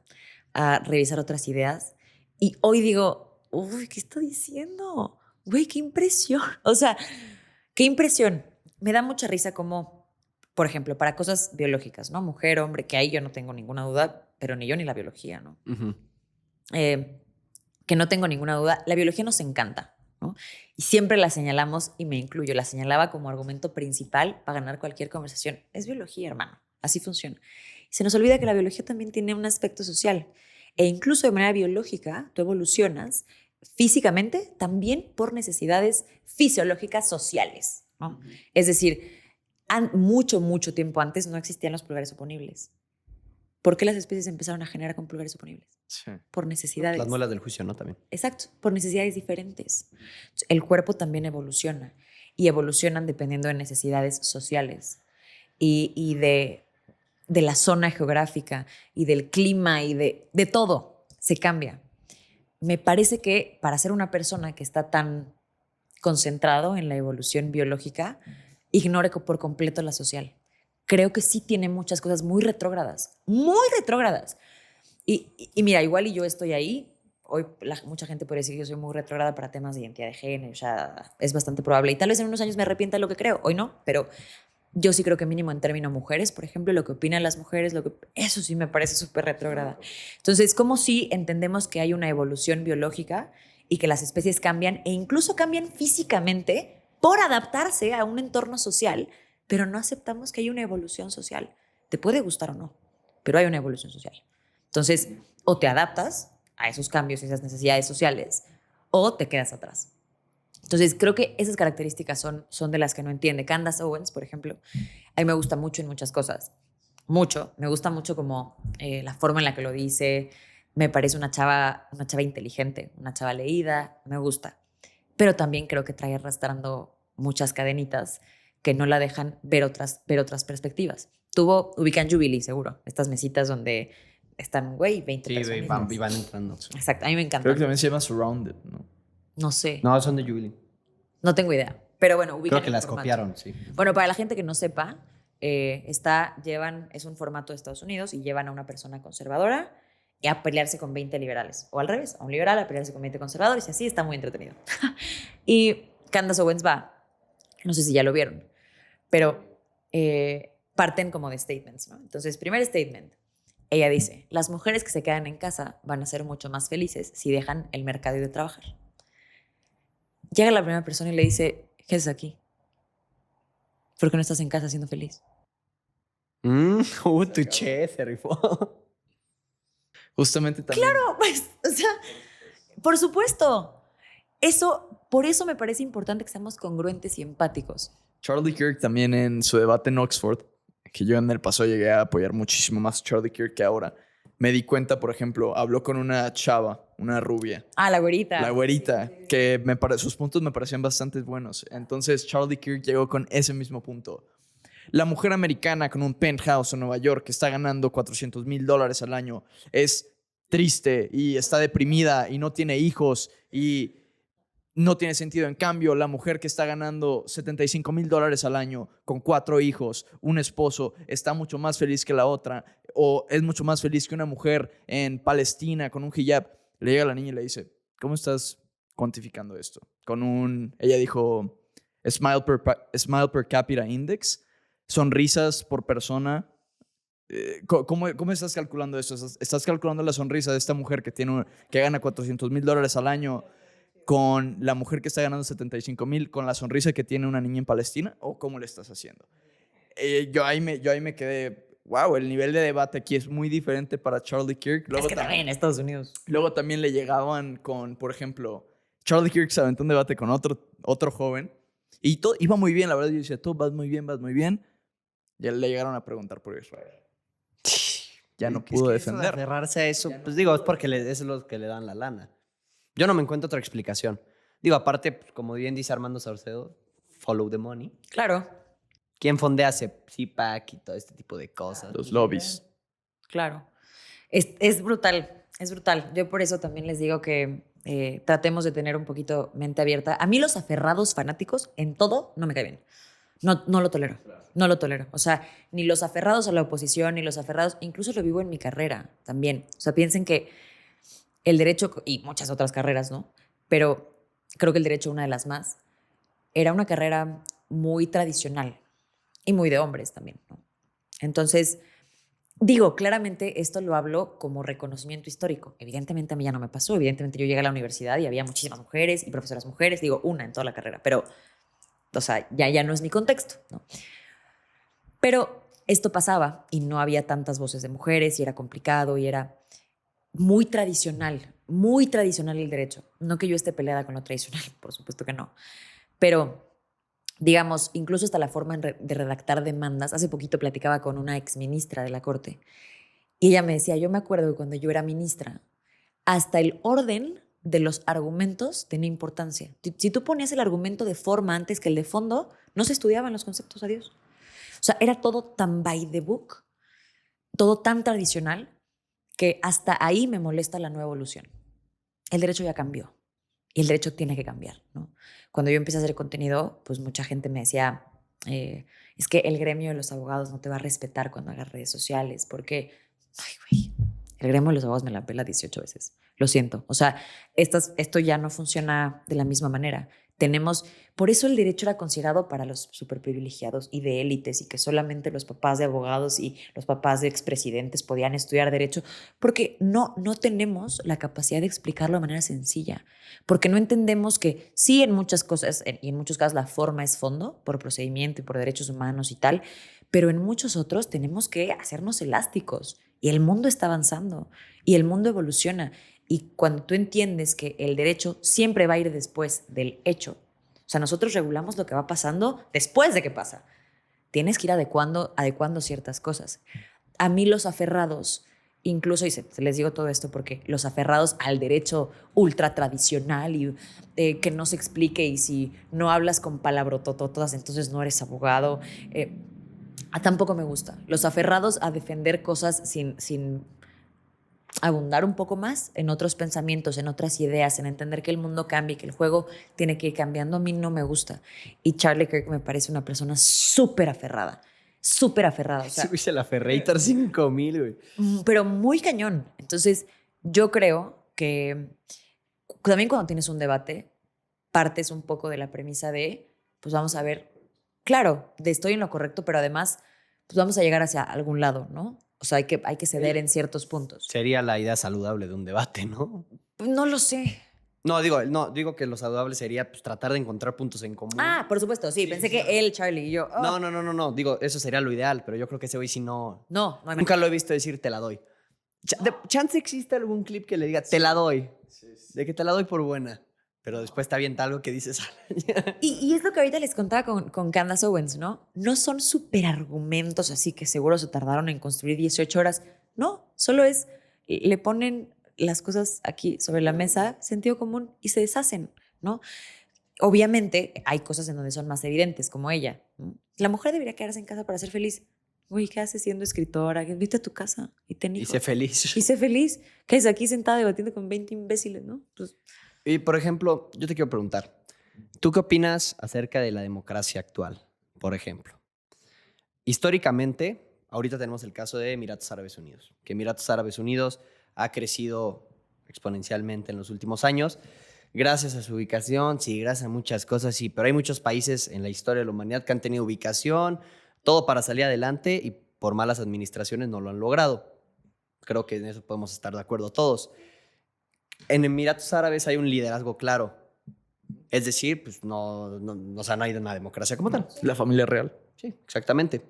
a revisar otras ideas Y hoy digo, uy, ¿qué estoy diciendo? Güey, qué impresión. O sea, qué impresión. Me da mucha risa como, por ejemplo, para cosas biológicas, ¿no? Mujer, hombre, que ahí yo no tengo ninguna duda, pero ni yo ni la biología, ¿no? Ujú. Que no tengo ninguna duda, la biología nos encanta, ¿no? Y siempre la señalamos, y me incluyo, la señalaba como argumento principal para ganar cualquier conversación. Es biología, hermano. Así funciona. Y se nos olvida que la biología también tiene un aspecto social. E incluso de manera biológica, tú evolucionas físicamente también por necesidades fisiológicas sociales, ¿no? Es decir, mucho tiempo antes no existían los pulgares oponibles. ¿Por qué las especies empezaron a generar con pulgares oponibles? Sí. Por necesidades. Las muelas del juicio, ¿no? También. Exacto, por necesidades diferentes. El cuerpo también evoluciona y evolucionan dependiendo de necesidades sociales y de la zona geográfica y del clima y de todo. Se cambia. Me parece que para ser una persona que está tan concentrado en la evolución biológica, ignore por completo la social. Creo que sí tiene muchas cosas muy retrógradas, muy retrógradas. Y mira, igual y yo estoy ahí. Hoy mucha gente puede decir que yo soy muy retrógrada para temas de identidad de género, ya es bastante probable. Y tal vez en unos años me arrepienta de lo que creo, hoy no, pero yo sí creo que mínimo en términos mujeres, por ejemplo, lo que opinan las mujeres, eso sí me parece súper retrógrada. Entonces, como si entendemos que hay una evolución biológica y que las especies cambian e incluso cambian físicamente por adaptarse a un entorno social, pero no aceptamos que hay una evolución social. Te puede gustar o no, pero hay una evolución social. Entonces, o te adaptas a esos cambios y esas necesidades sociales, o te quedas atrás. Entonces, creo que esas características son de las que no entiende. Candace Owens, por ejemplo, a mí me gusta mucho en muchas cosas. Mucho. Me gusta mucho como la forma en la que lo dice. Me parece una chava inteligente, una chava leída. Me gusta. Pero también creo que trae arrastrando muchas cadenitas que no la dejan ver otras perspectivas. Ubican Jubilee, seguro. Estas mesitas donde están, güey, 20 Sí, personas. y van entrando. Exacto, a mí me encanta. Creo que también se llama Surrounded, ¿no? No sé, No, son de Jubilee. no tengo idea. Pero bueno, ubican Creo que el las formato. copiaron, sí. Bueno, para la gente que no sepa, es un formato de Estados Unidos y llevan a una persona conservadora y a pelearse con 20 liberales. O al revés, a un liberal a pelearse con 20 conservadores y así está muy entretenido. Y Candace Owens va, no sé si ya lo vieron, pero parten como de statements, ¿no? Entonces, primer statement, ella dice, las mujeres que se quedan en casa van a ser mucho más felices si dejan el mercado y de trabajar. Llega la primera persona y le dice, ¿qué haces aquí? ¿Por qué no estás en casa siendo feliz? Tu che se rifó. Justamente también. Claro, pues, o sea, por supuesto. Por eso me parece importante que seamos congruentes y empáticos. Charlie Kirk también en su debate en Oxford, que yo en el pasado llegué a apoyar muchísimo más a Charlie Kirk que ahora. Me di cuenta, por ejemplo, habló con una chava, una rubia. Ah, la güerita. La güerita, que sus puntos me parecían bastante buenos. Entonces Charlie Kirk llegó con ese mismo punto. La mujer americana con un penthouse en Nueva York que está ganando $400,000 al año es triste y está deprimida y no tiene hijos y no tiene sentido. En cambio, la mujer que está ganando $75,000 al año con 4 hijos, un esposo, está mucho más feliz que la otra, o es mucho más feliz que una mujer en Palestina con un hijab. Le llega la niña y le dice, ¿cómo estás cuantificando esto? Ella dijo, smile per capita index, sonrisas por persona. ¿Cómo estás calculando esto? ¿Estás calculando la sonrisa de esta mujer que gana $400,000 al año con la mujer que está ganando 75,000 con la sonrisa que tiene una niña en Palestina? ¿O cómo le estás haciendo? Yo ahí me quedé, wow, el nivel de debate aquí es muy diferente para Charlie Kirk. Luego es que también en Estados Unidos. Luego también le llegaban con, por ejemplo, Charlie Kirk se aventó un debate con otro joven y todo iba muy bien, la verdad. Yo decía, tú vas muy bien. Ya le llegaron a preguntar por Israel. Ya no pudo defender. Aferrarse a eso, pues digo, es porque es lo que le dan la lana. Yo no me encuentro otra explicación. Digo, aparte, pues, como bien dice Armando Saucedo, follow the money. Claro, ¿Quién fondea CPAC y todo este tipo de cosas? Los lobbies. claro. Es brutal, es brutal. Yo por eso también les digo que tratemos de tener un poquito mente abierta. A mí los aferrados fanáticos en todo no me caen bien. No lo tolero. No lo tolero. O sea, ni los aferrados a la oposición, ni los aferrados, incluso lo vivo en mi carrera también. O sea, piensen que el derecho y muchas otras carreras, ¿no? Pero creo que el derecho, una de las más, era una carrera muy tradicional y muy de hombres también, ¿no? Entonces, digo, claramente esto lo hablo como reconocimiento histórico. Evidentemente a mí ya no me pasó. Evidentemente yo llegué a la universidad y había muchísimas mujeres y profesoras mujeres, digo, una en toda la carrera, pero, o sea, ya no es mi contexto, ¿no? Pero esto pasaba y no había tantas voces de mujeres y era complicado y era muy tradicional el derecho. No que yo esté peleada con lo tradicional, por supuesto que no. Pero, digamos, incluso hasta la forma de redactar demandas. Hace poquito platicaba con una exministra de la Corte y ella me decía, yo me acuerdo que cuando yo era ministra, hasta el orden de los argumentos tenía importancia. Si tú ponías el argumento de forma antes que el de fondo, no se estudiaban los conceptos, adiós. O sea, era todo tan by the book, todo tan tradicional, que hasta ahí me molesta la nueva evolución. El derecho ya cambió y el derecho tiene que cambiar, ¿no? Cuando yo empecé a hacer contenido, pues mucha gente me decía, es que el gremio de los abogados no te va a respetar cuando hagas redes sociales, porque, ay, güey, el gremio de los abogados me la pela 18 veces. Lo siento. O sea, esto ya no funciona de la misma manera. Por eso el derecho era considerado para los superprivilegiados y de élites y que solamente los papás de abogados y los papás de expresidentes podían estudiar derecho, porque no tenemos la capacidad de explicarlo de manera sencilla, porque no entendemos que sí en muchas cosas y en muchos casos la forma es fondo por procedimiento y por derechos humanos y tal, pero en muchos otros tenemos que hacernos elásticos y el mundo está avanzando y el mundo evoluciona. Y cuando tú entiendes que el derecho siempre va a ir después del hecho, o sea, nosotros regulamos lo que va pasando después de que pasa. Tienes que ir adecuando ciertas cosas. A mí los aferrados, incluso, y les digo todo esto porque los aferrados al derecho ultra tradicional y que no se explique y si no hablas con palabrotototas, entonces no eres abogado, tampoco me gusta. Los aferrados a defender cosas sin abundar un poco más en otros pensamientos, en otras ideas, en entender que el mundo cambia y que el juego tiene que ir cambiando, a mí no me gusta. Y Charlie Kirk me parece una persona súper aferrada. Súper aferrada. O sea, Sí, la Ferreitar 5000, güey. pero muy cañón. Entonces, yo creo que también cuando tienes un debate, partes un poco de la premisa de, pues vamos a ver, claro, estoy en lo correcto, pero además, pues vamos a llegar hacia algún lado, ¿no? O sea, hay que ceder en ciertos puntos. Sería la idea saludable de un debate, ¿no? Pues no lo sé. No, digo que lo saludable sería pues, tratar de encontrar puntos en común. Ah, por supuesto, sí. Pensé que él, Charlie y yo. Oh. No. Digo, eso sería lo ideal, pero yo creo que ese güey sí no. No, no hay Nunca lo he visto decir te la doy. Chance existe algún clip que le diga te la doy. De que te la doy por buena. Pero después te avienta algo que dices. Y es lo que ahorita les contaba con Candace Owens, ¿no? No son súper argumentos así que seguro se tardaron en construir 18 horas. No, solo es, le ponen las cosas aquí sobre la mesa, sentido común, y se deshacen, ¿no? Obviamente hay cosas en donde son más evidentes, como ella, ¿no? La mujer debería quedarse en casa para ser feliz. Uy, ¿qué haces siendo escritora? Vete a tu casa y ten Y hijos. sé feliz. Y sé feliz. ¿Qué es aquí sentada debatiendo con 20 imbéciles, no? Pues, Y por ejemplo, yo te quiero preguntar, ¿tú qué opinas acerca de la democracia actual, por ejemplo? Históricamente, ahorita tenemos el caso de Emiratos Árabes Unidos, que Emiratos Árabes Unidos ha crecido exponencialmente en los últimos años, gracias a su ubicación, sí, gracias a muchas cosas, sí, pero hay muchos países en la historia de la humanidad que han tenido ubicación, todo para salir adelante y por malas administraciones no lo han logrado. Creo que en eso podemos estar de acuerdo todos. En Emiratos Árabes hay un liderazgo claro, es decir, pues o sea, no hay una democracia como tal. La familia real. Sí, exactamente.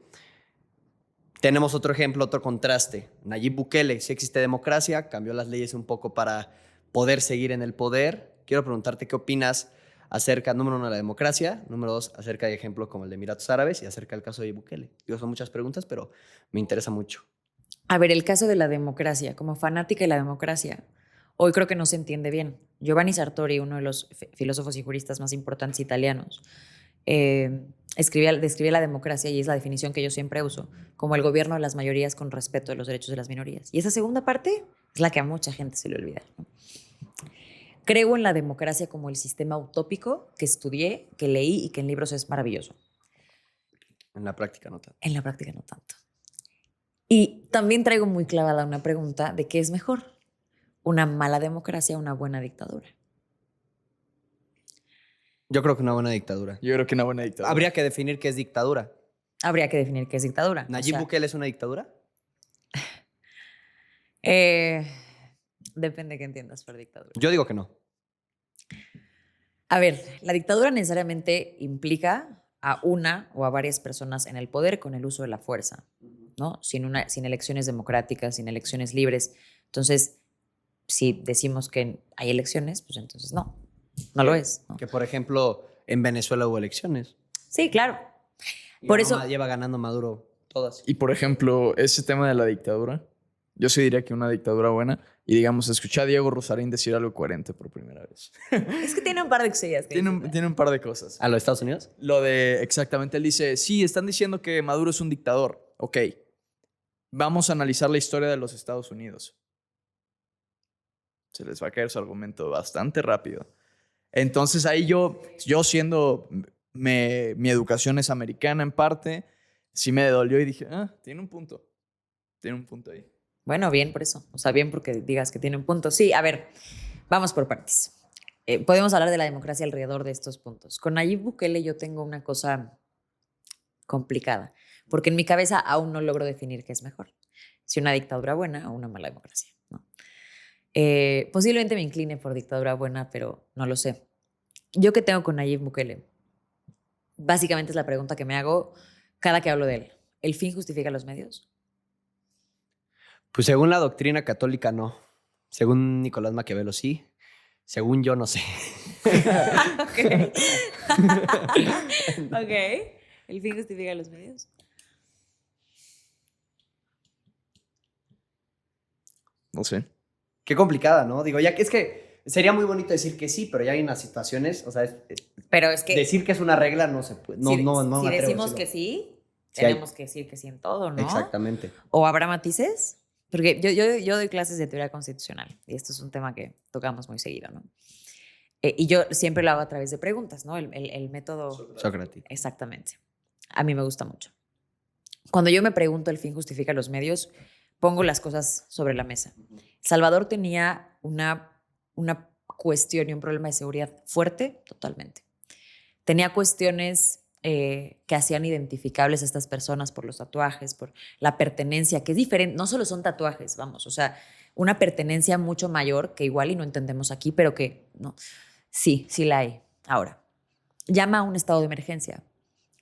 Tenemos otro ejemplo, otro contraste. Nayib Bukele, sí existe democracia, cambió las leyes un poco para poder seguir en el poder. Quiero preguntarte qué opinas acerca, número uno, de la democracia, número dos, acerca de ejemplos como el de Emiratos Árabes y acerca del caso de Bukele. Digo, son muchas preguntas, pero me interesa mucho. a ver, el caso de la democracia, como fanática de la democracia, hoy creo que no se entiende bien. Giovanni Sartori, uno de los filósofos y juristas más importantes italianos, describía la democracia, y es la definición que yo siempre uso, como el gobierno de las mayorías con respeto de los derechos de las minorías. Y esa segunda parte es la que a mucha gente se le olvida, ¿no? Creo en la democracia como el sistema utópico que estudié, que leí y que en libros es maravilloso. En la práctica no tanto. En la práctica no tanto. Y también traigo muy clavada una pregunta de qué es mejor, una mala democracia, una buena dictadura. Yo creo que una buena dictadura. Yo creo que una buena dictadura. Habría que definir qué es dictadura. Habría que definir qué es dictadura. ¿Nayib Bukele es una dictadura? Eh, depende de qué entiendas por dictadura. Yo digo que no. A ver, la dictadura necesariamente implica a una o a varias personas en el poder con el uso de la fuerza, ¿no? Sin elecciones democráticas, sin elecciones libres. Entonces, si decimos que hay elecciones, pues entonces no lo es, ¿no? Que, por ejemplo, en Venezuela hubo elecciones. Sí, claro. Y Por ganó eso, lleva ganando Maduro todas. Y por ejemplo, ese tema de la dictadura, yo sí diría que una dictadura buena, y digamos, escuché a Diego Rosarín decir algo coherente por primera vez. es que tiene un par de cosillas. Tiene un par de cosas. ¿A los Estados Unidos? Lo de, exactamente, él dice, sí, están diciendo que Maduro es un dictador. Ok, vamos a analizar la historia de los Estados Unidos. Se les va a caer su argumento bastante rápido. Entonces ahí yo siendo, mi educación es americana en parte, sí me dolió y dije, tiene un punto ahí. Bueno, bien por eso. O sea, bien porque digas que tiene un punto. Sí, a ver, vamos por partes. Podemos hablar de la democracia alrededor de estos puntos. Con Nayib Bukele yo tengo una cosa complicada, porque en mi cabeza aún no logro definir qué es mejor, si una dictadura buena o una mala democracia, ¿no? Posiblemente me incline por dictadura buena, pero no lo sé. ¿Yo qué tengo con Nayib Bukele? Básicamente es la pregunta que me hago cada que hablo de él. ¿El fin justifica los medios? Pues según la doctrina católica, no. Según Nicolás Maquiavelo, sí. Según yo, no sé. Ok. Ok. ¿El fin justifica los medios? No sé. Qué complicada, ¿no? Digo, ya que es que sería muy bonito decir que sí, pero ya hay unas situaciones, o sea, Pero es que decir que es una regla no se puede. No, si, no, no si me atrevo a decimos decirlo. que sí, Sí hay. tenemos que decir que sí en todo, ¿no? Exactamente. ¿O habrá matices? Porque yo doy clases de teoría constitucional y esto es un tema que tocamos muy seguido, ¿no? Y yo siempre lo hago a través de preguntas, ¿no? El método... Sócrates. Exactamente. A mí me gusta mucho. Cuando yo me pregunto el fin justifica los medios, pongo las cosas sobre la mesa. Salvador tenía una cuestión y un problema de seguridad fuerte, totalmente. Tenía cuestiones que hacían identificables a estas personas por los tatuajes, por la pertenencia, que es diferente. No solo son tatuajes, vamos, o sea, una pertenencia mucho mayor que igual y no entendemos aquí, pero que no, sí la hay. Ahora, llama a un estado de emergencia,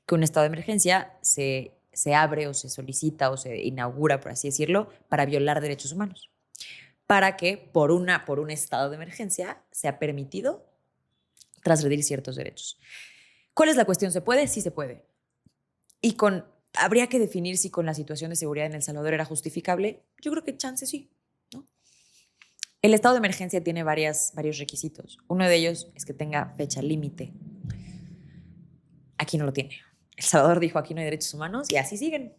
que un estado de emergencia se abre o se solicita o se inaugura, por así decirlo, para violar derechos humanos, para que por un estado de emergencia sea permitido transgredir ciertos derechos. ¿Cuál es la cuestión? ¿Se puede? Sí se puede. Y habría que definir si con la situación de seguridad en El Salvador era justificable. Yo creo que chance sí, ¿no? El estado de emergencia tiene varios requisitos. Uno de ellos es que tenga fecha límite. Aquí no lo tiene. El Salvador dijo aquí no hay derechos humanos y así siguen.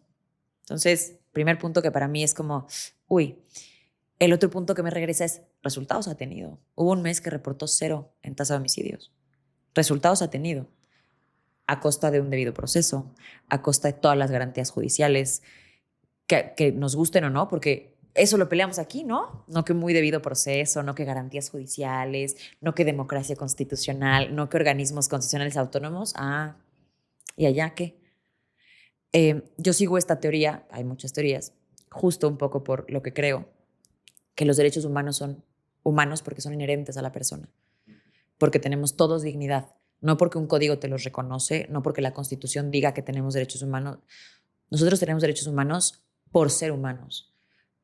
Entonces, primer punto que para mí es como, uy. El otro punto que me regresa es resultados ha tenido. Hubo un mes que reportó 0 en tasa de homicidios. Resultados ha tenido. A costa de un debido proceso, a costa de todas las garantías judiciales, que nos gusten o no, porque eso lo peleamos aquí, ¿no? No que muy debido proceso, no que garantías judiciales, no que democracia constitucional, no que organismos constitucionales autónomos. ¿Y allá qué? Yo sigo esta teoría, hay muchas teorías, justo un poco por lo que creo, que los derechos humanos son humanos porque son inherentes a la persona, porque tenemos todos dignidad. No porque un código te los reconoce, no porque la Constitución diga que tenemos derechos humanos. Nosotros tenemos derechos humanos por ser humanos,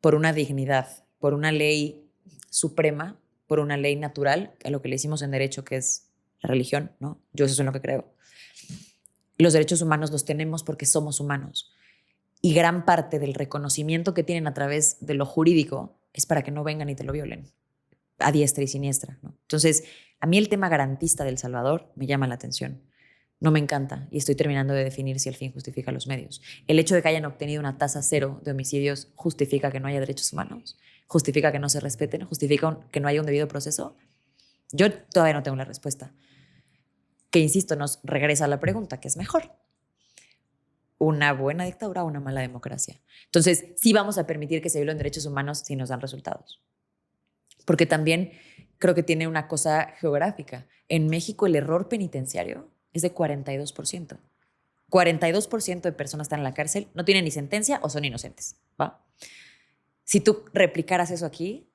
por una dignidad, por una ley suprema, por una ley natural, a lo que le decimos en derecho que es la religión, ¿no? Yo eso es en lo que creo. Los derechos humanos los tenemos porque somos humanos. Y gran parte del reconocimiento que tienen a través de lo jurídico es para que no vengan y te lo violen a diestra y siniestra, ¿no? Entonces, a mí el tema garantista del Salvador me llama la atención. No me encanta y estoy terminando de definir si el fin justifica los medios. El hecho de que hayan obtenido una tasa 0 de homicidios justifica que no haya derechos humanos, justifica que no se respeten, justifica que no haya un debido proceso. Yo todavía no tengo la respuesta. Que, insisto, nos regresa a la pregunta, ¿qué es mejor? ¿Una buena dictadura o una mala democracia? Entonces, sí vamos a permitir que se violen derechos humanos si nos dan resultados. Porque también creo que tiene una cosa geográfica. En México el error penitenciario es de 42%. 42% de personas están en la cárcel, no tienen ni sentencia o son inocentes, ¿va? Si tú replicaras eso aquí,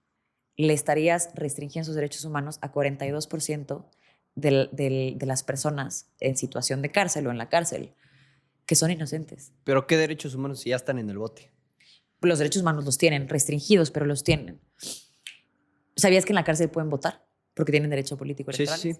le estarías restringiendo sus derechos humanos a 42% de las personas en situación de cárcel o en la cárcel que son inocentes. Pero ¿qué derechos humanos si ya están en el bote? Los derechos humanos los tienen restringidos, pero los tienen. ¿Sabías que en la cárcel pueden votar? Porque tienen derecho político electoral. Sí.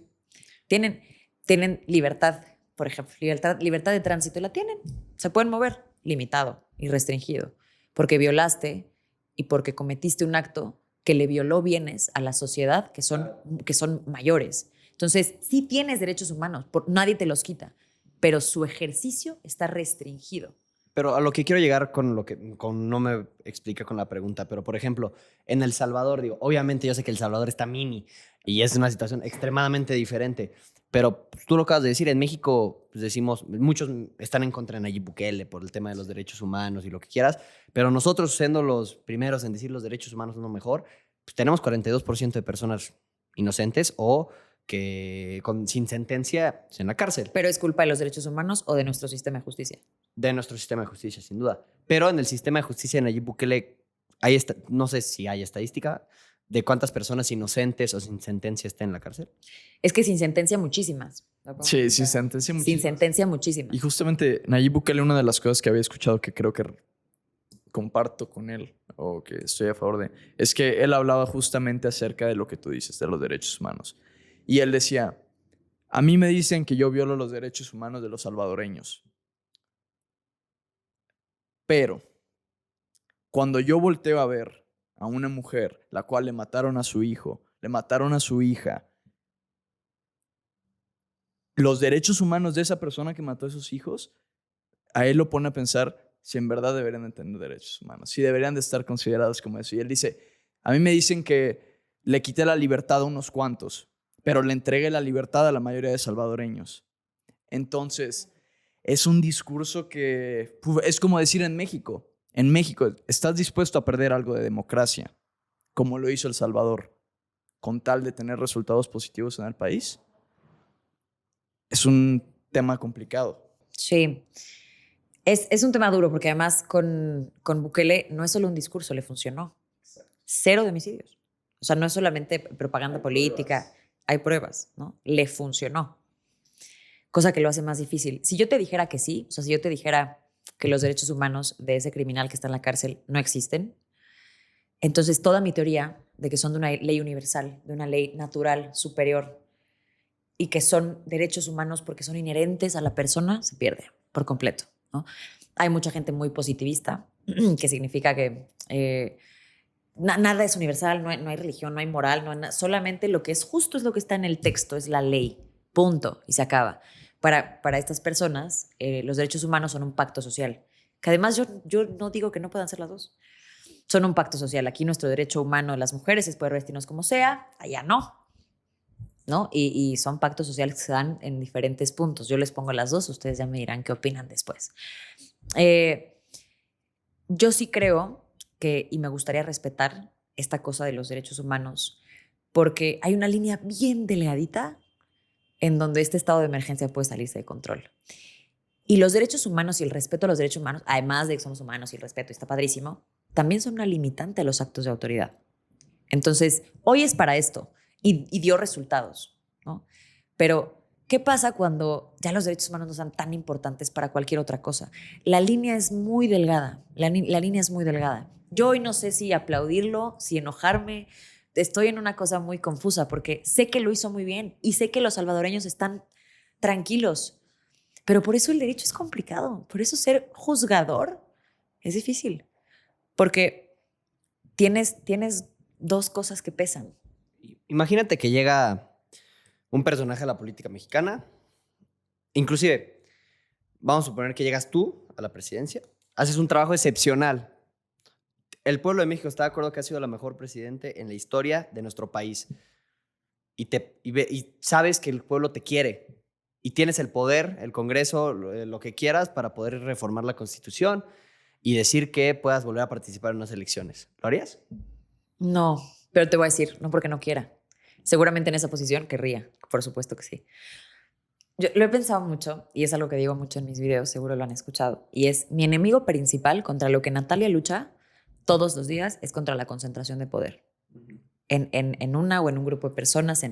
Tienen libertad, por ejemplo, libertad de tránsito, la tienen. Se pueden mover, limitado y restringido, porque violaste y porque cometiste un acto que le violó bienes a la sociedad que son mayores. Entonces, sí tienes derechos humanos, nadie te los quita, pero su ejercicio está restringido. Pero a lo que quiero llegar no me explica con la pregunta, pero por ejemplo, en El Salvador, digo, obviamente yo sé que El Salvador está mini y es una situación extremadamente diferente, pero tú lo acabas de decir, en México pues decimos, muchos están en contra de Nayib Bukele por el tema de los derechos humanos y lo que quieras, pero nosotros siendo los primeros en decir los derechos humanos son lo mejor, pues tenemos 42% de personas inocentes o que sin sentencia en la cárcel. ¿Pero es culpa de los derechos humanos o de nuestro sistema de justicia? De nuestro sistema de justicia, sin duda. Pero en el sistema de justicia de Nayib Bukele, no sé si hay estadística de cuántas personas inocentes o sin sentencia están en la cárcel. Es que sin sentencia muchísimas. Sí, sin sentencia muchísimas. Sin sentencia muchísimas. Y justamente Nayib Bukele, una de las cosas que había escuchado que creo que comparto con él o que estoy a favor de, es que él hablaba justamente acerca de lo que tú dices, de los derechos humanos. Y él decía, a mí me dicen que yo violo los derechos humanos de los salvadoreños. Pero cuando yo volteo a ver a una mujer la cual le mataron a su hijo, le mataron a su hija, los derechos humanos de esa persona que mató a sus hijos, a él lo pone a pensar si en verdad deberían de tener derechos humanos, si deberían de estar considerados como eso. Y él dice, a mí me dicen que le quité la libertad a unos cuantos, pero le entregué la libertad a la mayoría de salvadoreños. Entonces, es un discurso que es como decir en México, ¿estás dispuesto a perder algo de democracia, como lo hizo El Salvador, con tal de tener resultados positivos en el país? Es un tema complicado. Sí. Es un tema duro porque además con Bukele no es solo un discurso, le funcionó. 0 de homicidios. O sea, no es solamente propaganda política, hay pruebas, ¿no? Le funcionó. Cosa que lo hace más difícil. Si yo te dijera que sí, o sea, si yo te dijera que los derechos humanos de ese criminal que está en la cárcel no existen, entonces toda mi teoría de que son de una ley universal, de una ley natural superior y que son derechos humanos porque son inherentes a la persona, se pierde por completo, ¿no? Hay mucha gente muy positivista, que significa que nada es universal, no hay religión, no hay moral, solamente lo que es justo es lo que está en el texto, es la ley, punto, y se acaba. Para estas personas, los derechos humanos son un pacto social, que además yo no digo que no puedan ser las dos. Son un pacto social. Aquí nuestro derecho humano de las mujeres es poder vestirnos como sea, allá no, y son pactos sociales que se dan en diferentes puntos. Yo les pongo las dos, ustedes ya me dirán qué opinan después. Yo sí creo que, y me gustaría respetar esta cosa de los derechos humanos, porque hay una línea bien delgadita en donde este estado de emergencia puede salirse de control. Y los derechos humanos y el respeto a los derechos humanos, además de que somos humanos y el respeto está padrísimo, también son una limitante a los actos de autoridad. Entonces, hoy es para esto y dio resultados, ¿no? Pero, ¿qué pasa cuando ya los derechos humanos no son tan importantes para cualquier otra cosa? La línea es muy delgada, la línea es muy delgada. Yo hoy no sé si aplaudirlo, si enojarme. Estoy en una cosa muy confusa porque sé que lo hizo muy bien y sé que los salvadoreños están tranquilos, pero por eso el derecho es complicado, por eso ser juzgador es difícil, porque tienes dos cosas que pesan. Imagínate que llega un personaje a la política mexicana, inclusive, vamos a suponer que llegas tú a la presidencia, haces un trabajo excepcional. El pueblo de México está de acuerdo que has sido la mejor presidente en la historia de nuestro país. Y sabes que el pueblo te quiere. Y tienes el poder, el Congreso, lo que quieras para poder reformar la Constitución y decir que puedas volver a participar en unas elecciones. ¿Lo harías? No, pero te voy a decir, no porque no quiera. Seguramente en esa posición querría, por supuesto que sí. Yo lo he pensado mucho y es algo que digo mucho en mis videos, seguro lo han escuchado, y es mi enemigo principal contra lo que Natalia lucha todos los días es contra la concentración de poder en una o en un grupo de personas.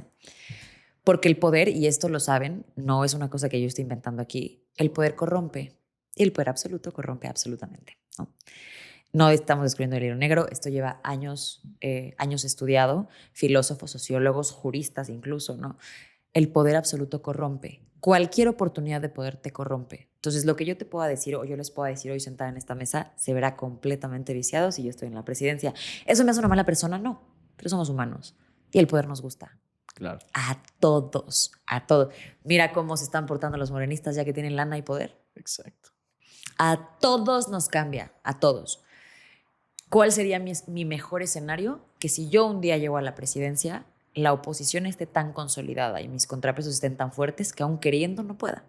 Porque el poder, y esto lo saben, no es una cosa que yo estoy inventando aquí, el poder corrompe y el poder absoluto corrompe absolutamente. No estamos descubriendo el hilo negro, esto lleva años, años estudiado, filósofos, sociólogos, juristas incluso, ¿no? El poder absoluto corrompe. Cualquier oportunidad de poder te corrompe. Entonces, lo que yo te pueda decir o yo les pueda decir hoy sentada en esta mesa se verá completamente viciado si yo estoy en la presidencia. ¿Eso me hace una mala persona? No, pero somos humanos y el poder nos gusta. Claro. A todos, a todos. Mira cómo se están portando los morenistas ya que tienen lana y poder. Exacto. A todos nos cambia, a todos. ¿Cuál sería mi mejor escenario? Que si yo un día llego a la presidencia, la oposición esté tan consolidada y mis contrapesos estén tan fuertes que aún queriendo no pueda.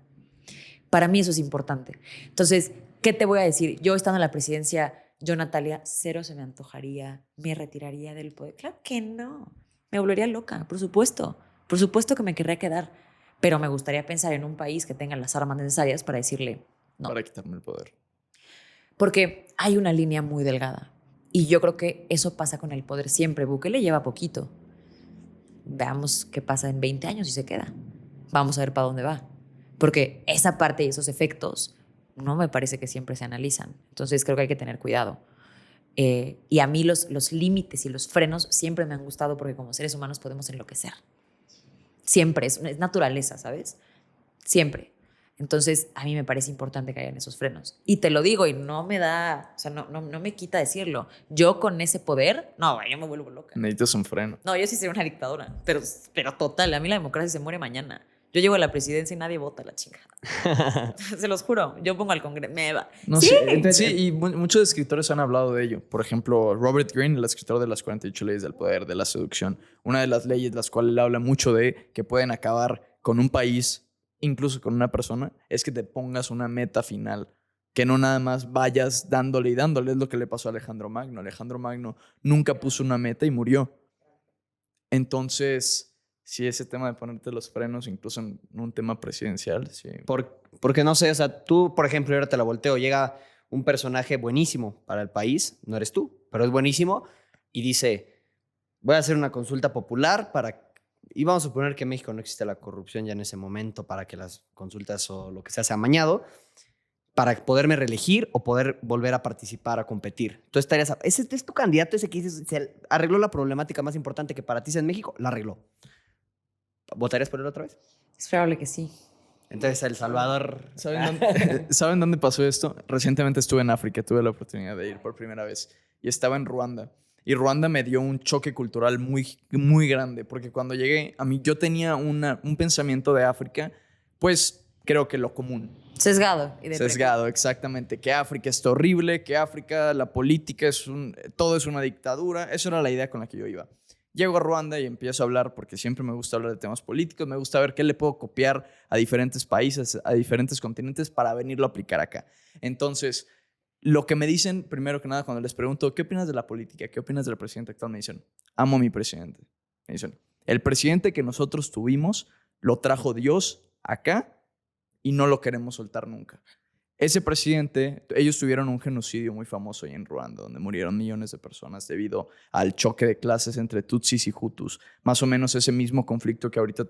Para mí eso es importante. Entonces, ¿qué te voy a decir? Yo estando en la presidencia, yo, Natalia, cero se me antojaría, me retiraría del poder. Claro que no. Me volvería loca, por supuesto. Por supuesto que me querría quedar. Pero me gustaría pensar en un país que tenga las armas necesarias para decirle no. Para quitarme el poder. Porque hay una línea muy delgada. Y yo creo que eso pasa con el poder siempre. Bukele lleva poquito. Veamos qué pasa en 20 años y se queda. Vamos a ver para dónde va. Porque esa parte y esos efectos no me parece que siempre se analizan. Entonces creo que hay que tener cuidado. Y a mí los límites y los frenos siempre me han gustado porque como seres humanos podemos enloquecer. Siempre, es naturaleza, ¿sabes? Siempre. Entonces, a mí me parece importante que hayan esos frenos. Y te lo digo, y no me da, o sea, no me quita decirlo. Yo con ese poder, no, yo me vuelvo loca. Necesitas un freno. No, yo sí soy una dictadora, pero total, a mí la democracia se muere mañana. Yo llego a la presidencia y nadie vota la chingada. Se los juro, yo pongo al Congreso, me va. No, ¿Sí? sí, y muchos escritores han hablado de ello. Por ejemplo, Robert Greene, el escritor de las 48 leyes del poder, de la seducción. Una de las leyes las cuales él habla mucho de que pueden acabar con un país, incluso con una persona, es que te pongas una meta final. Que no nada más vayas dándole y dándole. Es lo que le pasó a Alejandro Magno. Alejandro Magno nunca puso una meta y murió. Entonces, sí, ese tema de ponerte los frenos, incluso en un tema presidencial, sí. Porque no sé, o sea, tú, por ejemplo, ahora te la volteo, llega un personaje buenísimo para el país, no eres tú, pero es buenísimo, y dice, voy a hacer una consulta popular para... Y vamos a suponer que en México no existe la corrupción ya en ese momento para que las consultas o lo que sea amañado, para poderme reelegir o poder volver a participar, a competir. Tú estarías... Ese es tu candidato, ese que dices, se arregló la problemática más importante que para ti es en México, la arregló. ¿Votarías por él otra vez? Es probable que sí. Entonces, El Salvador... ¿Saben dónde pasó esto? Recientemente estuve en África, tuve la oportunidad de ir por primera vez y estaba en Ruanda. Y Ruanda me dio un choque cultural muy, muy grande, porque cuando llegué, yo tenía un pensamiento de África, pues creo que lo común. Sesgado. Sesgado, exactamente. Que África está horrible, que África, la política, todo es una dictadura. Esa era la idea con la que yo iba. Llego a Ruanda y empiezo a hablar, porque siempre me gusta hablar de temas políticos, me gusta ver qué le puedo copiar a diferentes países, a diferentes continentes para venirlo a aplicar acá. Entonces, lo que me dicen, primero que nada, cuando les pregunto, ¿qué opinas de la política? ¿Qué opinas del presidente actual? Me dicen, amo a mi presidente. Me dicen, el presidente que nosotros tuvimos lo trajo Dios acá y no lo queremos soltar nunca. Ese presidente, ellos tuvieron un genocidio muy famoso ahí en Ruanda, donde murieron millones de personas debido al choque de clases entre Tutsis y Hutus. Más o menos ese mismo conflicto que ahorita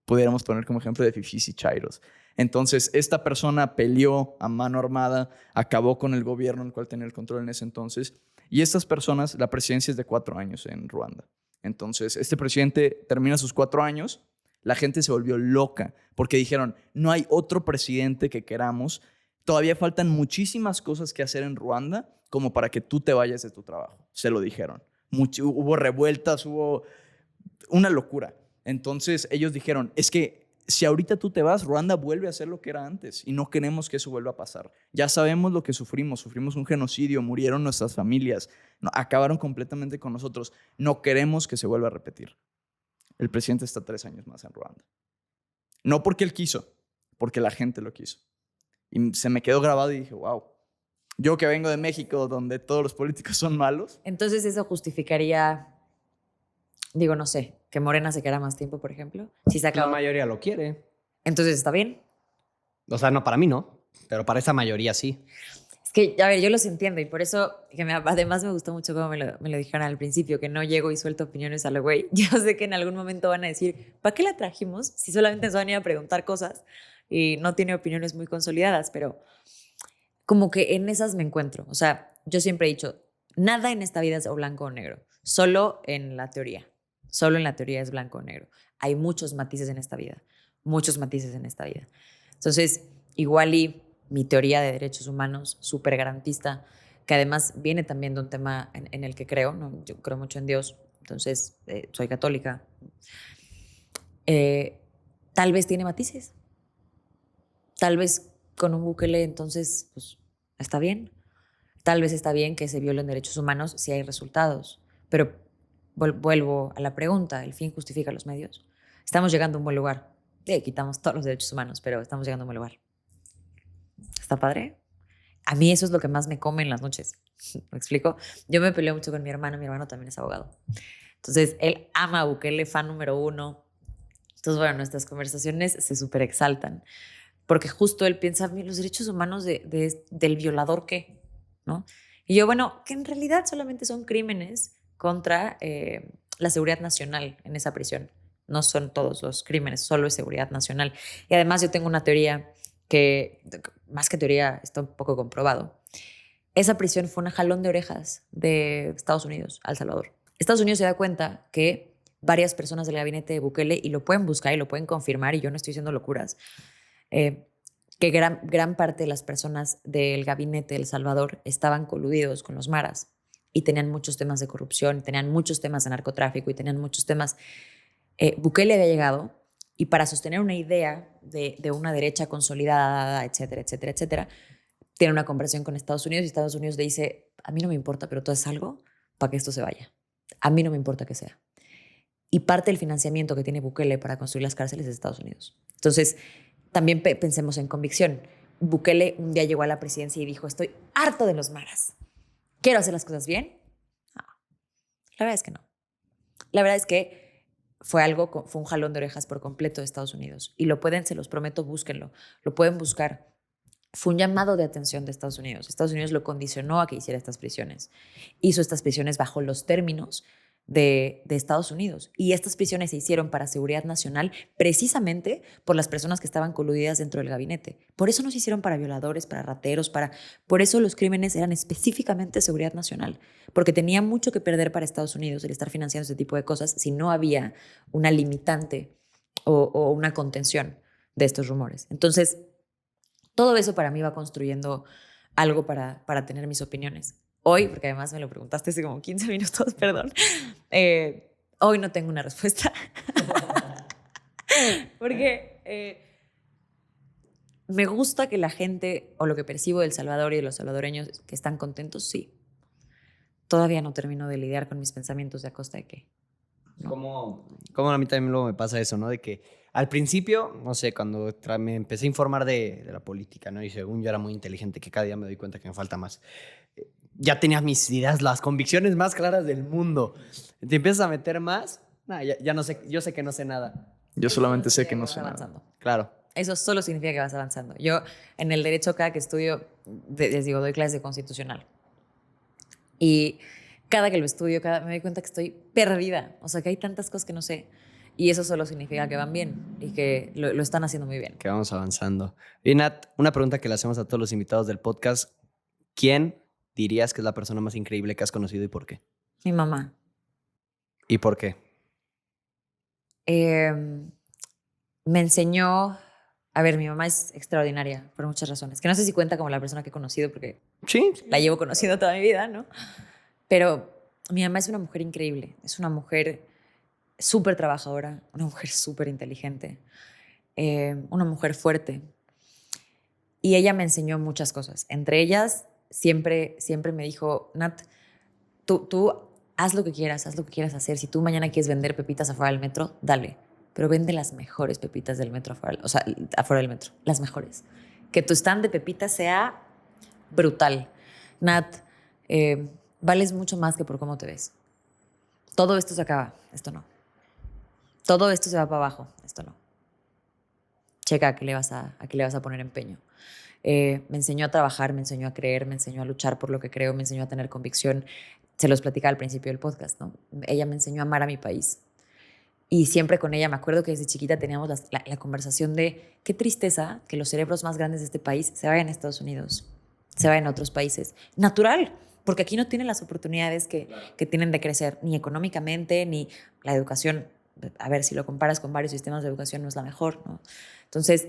pudiéramos poner como ejemplo de fifís y chairos. Entonces, esta persona peleó a mano armada, acabó con el gobierno en el cual tenía el control en ese entonces. Y estas personas, la presidencia es de 4 años en Ruanda. Entonces, este presidente termina sus 4 años, la gente se volvió loca porque dijeron, no hay otro presidente que queramos. Todavía faltan muchísimas cosas que hacer en Ruanda como para que tú te vayas de tu trabajo. Se lo dijeron. Hubo revueltas, hubo una locura. Entonces ellos dijeron, es que si ahorita tú te vas, Ruanda vuelve a ser lo que era antes y no queremos que eso vuelva a pasar. Ya sabemos lo que sufrimos un genocidio, murieron nuestras familias, acabaron completamente con nosotros. No queremos que se vuelva a repetir. El presidente está 3 años más en Ruanda. No porque él quiso, porque la gente lo quiso. Y se me quedó grabado y dije, wow. Yo que vengo de México, donde todos los políticos son malos. Entonces eso justificaría Digo, no sé, que Morena se queda más tiempo, por ejemplo. Si se La acaba. mayoría lo quiere. Entonces está bien. O sea, no, para mí no, pero para esa mayoría sí. Es que, a ver, yo los entiendo y por eso, además me gustó mucho cómo me lo dijeron al principio, que no llego y suelto opiniones a lo güey. Yo sé que en algún momento van a decir, ¿para qué la trajimos? Si solamente nos van a ir a preguntar cosas y no tiene opiniones muy consolidadas, pero como que en esas me encuentro. O sea, yo siempre he dicho, nada en esta vida es o blanco o negro, solo en la teoría. Solo en la teoría es blanco o negro. Hay muchos matices en esta vida, muchos matices en esta vida. Entonces, igual y mi teoría de derechos humanos, súper garantista, que además viene también de un tema en el que creo, ¿no? Yo creo mucho en Dios, entonces soy católica, eh, tal vez tiene matices, tal vez con un Bukele entonces pues, está bien, tal vez está bien que se violen derechos humanos si hay resultados, pero vuelvo a la pregunta, ¿el fin justifica los medios? Estamos llegando a un buen lugar. Sí, quitamos todos los derechos humanos, pero estamos llegando a un buen lugar. ¿Está padre? A mí eso es lo que más me come en las noches. ¿Me explico? Yo me peleo mucho con mi hermano también es abogado. Entonces, él ama a Bukele, fan número uno. Entonces, bueno, nuestras conversaciones se súper exaltan, porque justo él piensa, los derechos humanos del violador, ¿qué? ¿No? Y yo, bueno, que en realidad solamente son crímenes contra la seguridad nacional en esa prisión. No son todos los crímenes, solo es seguridad nacional. Y además yo tengo una teoría que, más que teoría, está un poco comprobado. Esa prisión fue un jalón de orejas de Estados Unidos a El Salvador. Estados Unidos se da cuenta que varias personas del gabinete de Bukele, y lo pueden buscar y lo pueden confirmar, y yo no estoy diciendo locuras, que gran parte de las personas del gabinete de El Salvador estaban coludidos con los maras y tenían muchos temas de corrupción, tenían muchos temas de narcotráfico y tenían muchos temas. Bukele había llegado y para sostener una idea de una derecha consolidada, etcétera, etcétera, etcétera, tiene una conversación con Estados Unidos y Estados Unidos le dice, a mí no me importa, pero tú haces algo para que esto se vaya. A mí no me importa que sea. Y parte del financiamiento que tiene Bukele para construir las cárceles es de Estados Unidos. Entonces, también pensemos en convicción. Bukele un día llegó a la presidencia y dijo, estoy harto de los maras. ¿Quiero hacer las cosas bien? No, la verdad es que no. La verdad es que fue un jalón de orejas por completo de Estados Unidos. Y se los prometo, búsquenlo. Lo pueden buscar. Fue un llamado de atención de Estados Unidos. Estados Unidos lo condicionó a que hiciera estas prisiones. Hizo estas prisiones bajo los términos de Estados Unidos. Y estas prisiones se hicieron para seguridad nacional precisamente por las personas que estaban coludidas dentro del gabinete. Por eso no se hicieron para violadores, para rateros, por eso los crímenes eran específicamente seguridad nacional. Porque tenía mucho que perder para Estados Unidos el estar financiando este tipo de cosas si no había una limitante o una contención de estos rumores. Entonces, todo eso para mí va construyendo algo para tener mis opiniones. Hoy, porque además me lo preguntaste hace como 15 minutos, perdón, hoy no tengo una respuesta. Porque me gusta que la gente, o lo que percibo del Salvador y de los salvadoreños que están contentos, sí. Todavía no termino de lidiar con mis pensamientos de a costa de qué. ¿No? Como a mí también luego me pasa eso, ¿no? De que al principio, no sé, cuando me empecé a informar de la política, ¿no? Y según yo era muy inteligente, que cada día me doy cuenta que me falta más. Ya tenía mis ideas, las convicciones más claras del mundo. Te empiezas a meter más, ya no sé, yo sé que no sé nada. Yo solamente sé que no vas sé nada. avanzando. Claro. Eso solo significa que vas avanzando. Yo en el derecho cada que estudio, les digo, doy clases de constitucional. Y cada que lo estudio, me doy cuenta que estoy perdida. O sea, que hay tantas cosas que no sé. Y eso solo significa que van bien y que lo están haciendo muy bien. Que vamos avanzando. Y Nat, una pregunta que le hacemos a todos los invitados del podcast. ¿Quién dirías que es la persona más increíble que has conocido y por qué? Mi mamá. ¿Y por qué? Me enseñó... A ver, mi mamá es extraordinaria por muchas razones. Que no sé si cuenta como la persona que he conocido porque Sí. la llevo conociendo toda mi vida, ¿no? Pero mi mamá es una mujer increíble. Es una mujer súper trabajadora, una mujer súper inteligente, una mujer fuerte. Y ella me enseñó muchas cosas. Entre ellas, siempre me dijo, Nat, tú haz lo que quieras hacer. Si tú mañana quieres vender pepitas afuera del metro, dale. Pero vende las mejores pepitas del metro afuera, o sea, afuera del metro, las mejores. Que tu stand de pepitas sea brutal. Nat, vales mucho más que por cómo te ves. todo esto se acaba, esto no. Todo esto se va para abajo, esto no. Checa a qué le vas a poner empeño. Me enseñó a trabajar, me enseñó a creer, me enseñó a luchar por lo que creo, me enseñó a tener convicción. Se los platicaba al principio del podcast, ¿no? Ella me enseñó a amar a mi país. Y siempre con ella, me acuerdo que desde chiquita teníamos la conversación de qué tristeza que los cerebros más grandes de este país se vayan a Estados Unidos, se vayan a otros países. Natural, porque aquí no tienen las oportunidades que tienen de crecer, ni económicamente, ni la educación. A ver, si lo comparas con varios sistemas de educación, no es la mejor, ¿no? Entonces,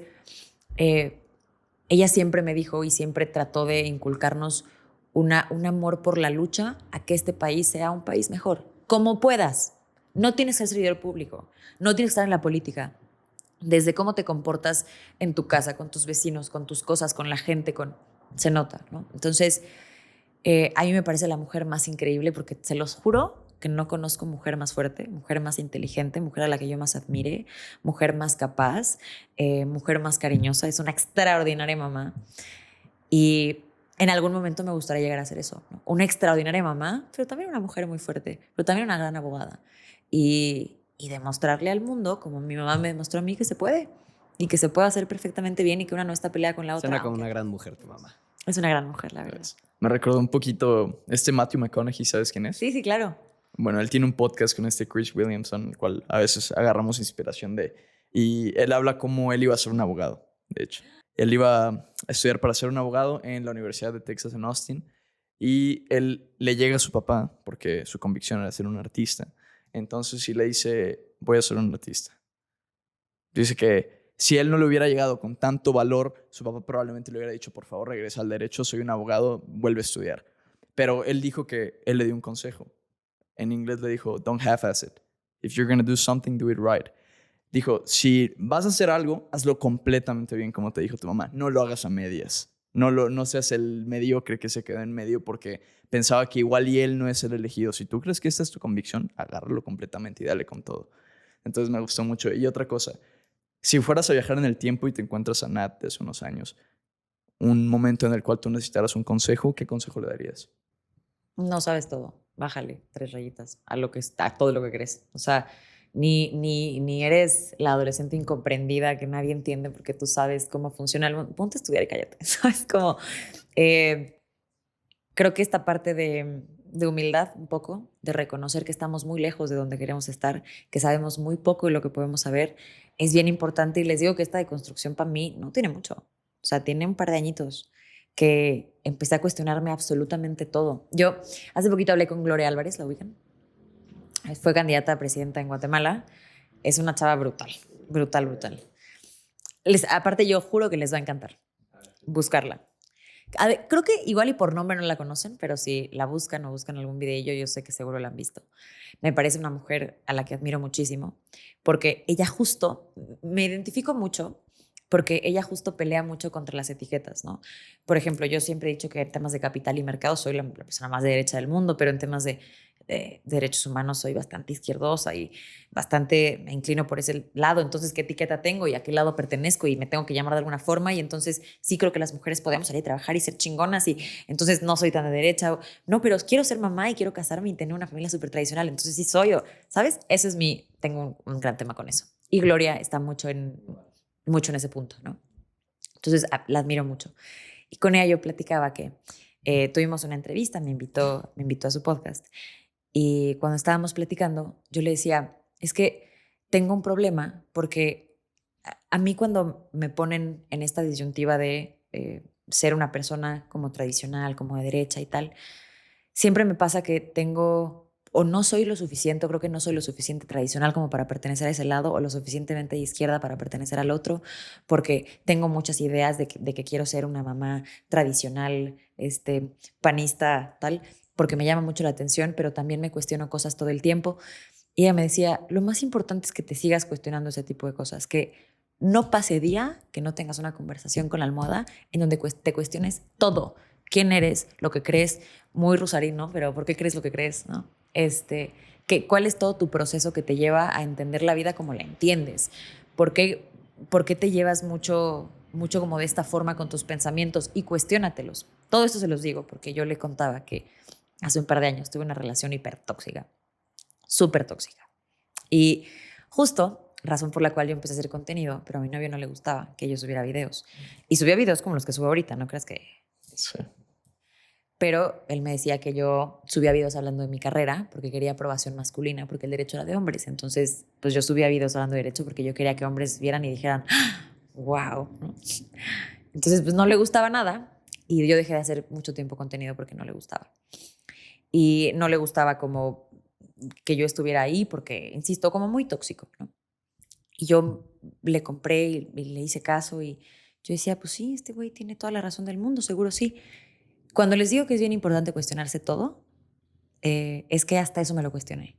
ella siempre me dijo y siempre trató de inculcarnos un amor por la lucha a que este país sea un país mejor. Como puedas. No tienes que ser servidor público, no tienes que estar en la política. Desde cómo te comportas en tu casa, con tus vecinos, con tus cosas, con la gente, se nota, ¿no? Entonces, a mí me parece la mujer más increíble porque se los juro que no conozco mujer más fuerte, mujer más inteligente, mujer a la que yo más admire, mujer más capaz, mujer más cariñosa. Es una extraordinaria mamá. Y en algún momento me gustaría llegar a ser eso, ¿no? Una extraordinaria mamá, pero también una mujer muy fuerte, pero también una gran abogada. Y demostrarle al mundo, como mi mamá me demostró a mí, que se puede. Y que se puede hacer perfectamente bien y que una no está peleada con la otra. Suena como una gran mujer tu mamá. Es una gran mujer, la verdad. Me recordó un poquito Matthew McConaughey, ¿sabes quién es? Sí, sí, claro. Bueno, él tiene un podcast con Chris Williamson, el cual a veces agarramos inspiración de. Y él habla como él iba a ser un abogado, de hecho. Él iba a estudiar para ser un abogado en la Universidad de Texas en Austin. Y él le llega a su papá, porque su convicción era ser un artista. Entonces sí le dice, voy a ser un artista. Dice que si él no le hubiera llegado con tanto valor, su papá probablemente le hubiera dicho, por favor, regresa al derecho, soy un abogado, vuelve a estudiar. Pero él dijo que él le dio un consejo. En inglés le dijo, don't half-ass it. If you're going to do something, do it right. Dijo, si vas a hacer algo, hazlo completamente bien, como te dijo tu mamá. No lo hagas a medias. No seas el mediocre que se quedó en medio porque pensaba que igual y él no es el elegido. Si tú crees que esta es tu convicción, agárralo completamente y dale con todo. Entonces me gustó mucho. Y otra cosa, si fueras a viajar en el tiempo y te encuentras a Nat de hace unos años, un momento en el cual tú necesitaras un consejo, ¿qué consejo le darías? No sabes todo. Bájale 3 rayitas a todo lo que crees. O sea, ni eres la adolescente incomprendida que nadie entiende porque tú sabes cómo funciona el mundo. Ponte a estudiar y cállate. ¿Sabes? Como, creo que esta parte de humildad un poco, de reconocer que estamos muy lejos de donde queremos estar, que sabemos muy poco de lo que podemos saber, es bien importante. Y les digo que esta deconstrucción para mí no tiene mucho. O sea, tiene un par de añitos que empecé a cuestionarme absolutamente todo. Yo hace poquito hablé con Gloria Álvarez, ¿la ubican? Fue candidata a presidenta en Guatemala. Es una chava brutal, brutal, brutal. Aparte, yo juro que les va a encantar buscarla. A ver, creo que igual y por nombre no la conocen, pero si la buscan o buscan algún video, yo sé que seguro la han visto. Me parece una mujer a la que admiro muchísimo, porque ella justo, me identifico mucho, porque ella justo pelea mucho contra las etiquetas, ¿no? Por ejemplo, yo siempre he dicho que en temas de capital y mercado soy la persona más de derecha del mundo, pero en temas de derechos humanos soy bastante izquierdosa y bastante me inclino por ese lado. Entonces, ¿qué etiqueta tengo y a qué lado pertenezco? Y me tengo que llamar de alguna forma. Y entonces sí creo que las mujeres podemos salir a trabajar y ser chingonas y entonces no soy tan de derecha. No, pero quiero ser mamá y quiero casarme y tener una familia súper tradicional. Entonces sí soy yo, ¿sabes? Ese es tengo un gran tema con eso. Y Gloria está mucho en ese punto, ¿no? Entonces la admiro mucho. Y con ella yo platicaba que tuvimos una entrevista, me invitó a su podcast. Y cuando estábamos platicando, yo le decía, es que tengo un problema porque a mí cuando me ponen en esta disyuntiva de ser una persona como tradicional, como de derecha y tal, siempre me pasa que tengo, o no soy lo suficiente, o creo que no soy lo suficiente tradicional como para pertenecer a ese lado, o lo suficientemente de izquierda para pertenecer al otro, porque tengo muchas ideas de que quiero ser una mamá tradicional, panista, tal, porque me llama mucho la atención, pero también me cuestiono cosas todo el tiempo. Y ella me decía, lo más importante es que te sigas cuestionando ese tipo de cosas, que no pase día que no tengas una conversación con la almohada en donde te cuestiones todo. ¿Quién eres? Lo que crees, muy Rusarín, ¿no? Pero ¿por qué crees lo que crees, no? ¿Cuál es todo tu proceso que te lleva a entender la vida como la entiendes? ¿Por qué te llevas mucho como de esta forma con tus pensamientos? Y cuestiónatelos. Todo esto se los digo porque yo le contaba que hace un par de años tuve una relación hipertóxica súper tóxica. Y justo, razón por la cual yo empecé a hacer contenido, pero a mi novio no le gustaba que yo subiera videos. Y subía videos como los que subo ahorita, no creas que... Sí. Pero él me decía que yo subía videos hablando de mi carrera porque quería aprobación masculina, porque el derecho era de hombres. Entonces, pues yo subía videos hablando de derecho porque yo quería que hombres vieran y dijeran, wow. Entonces, pues no le gustaba nada y yo dejé de hacer mucho tiempo contenido porque no le gustaba. Y no le gustaba como que yo estuviera ahí porque, insisto, como muy tóxico, ¿no? Y yo le compré y le hice caso y yo decía, pues sí, este güey tiene toda la razón del mundo, seguro sí. Cuando les digo que es bien importante cuestionarse todo, es que hasta eso me lo cuestioné.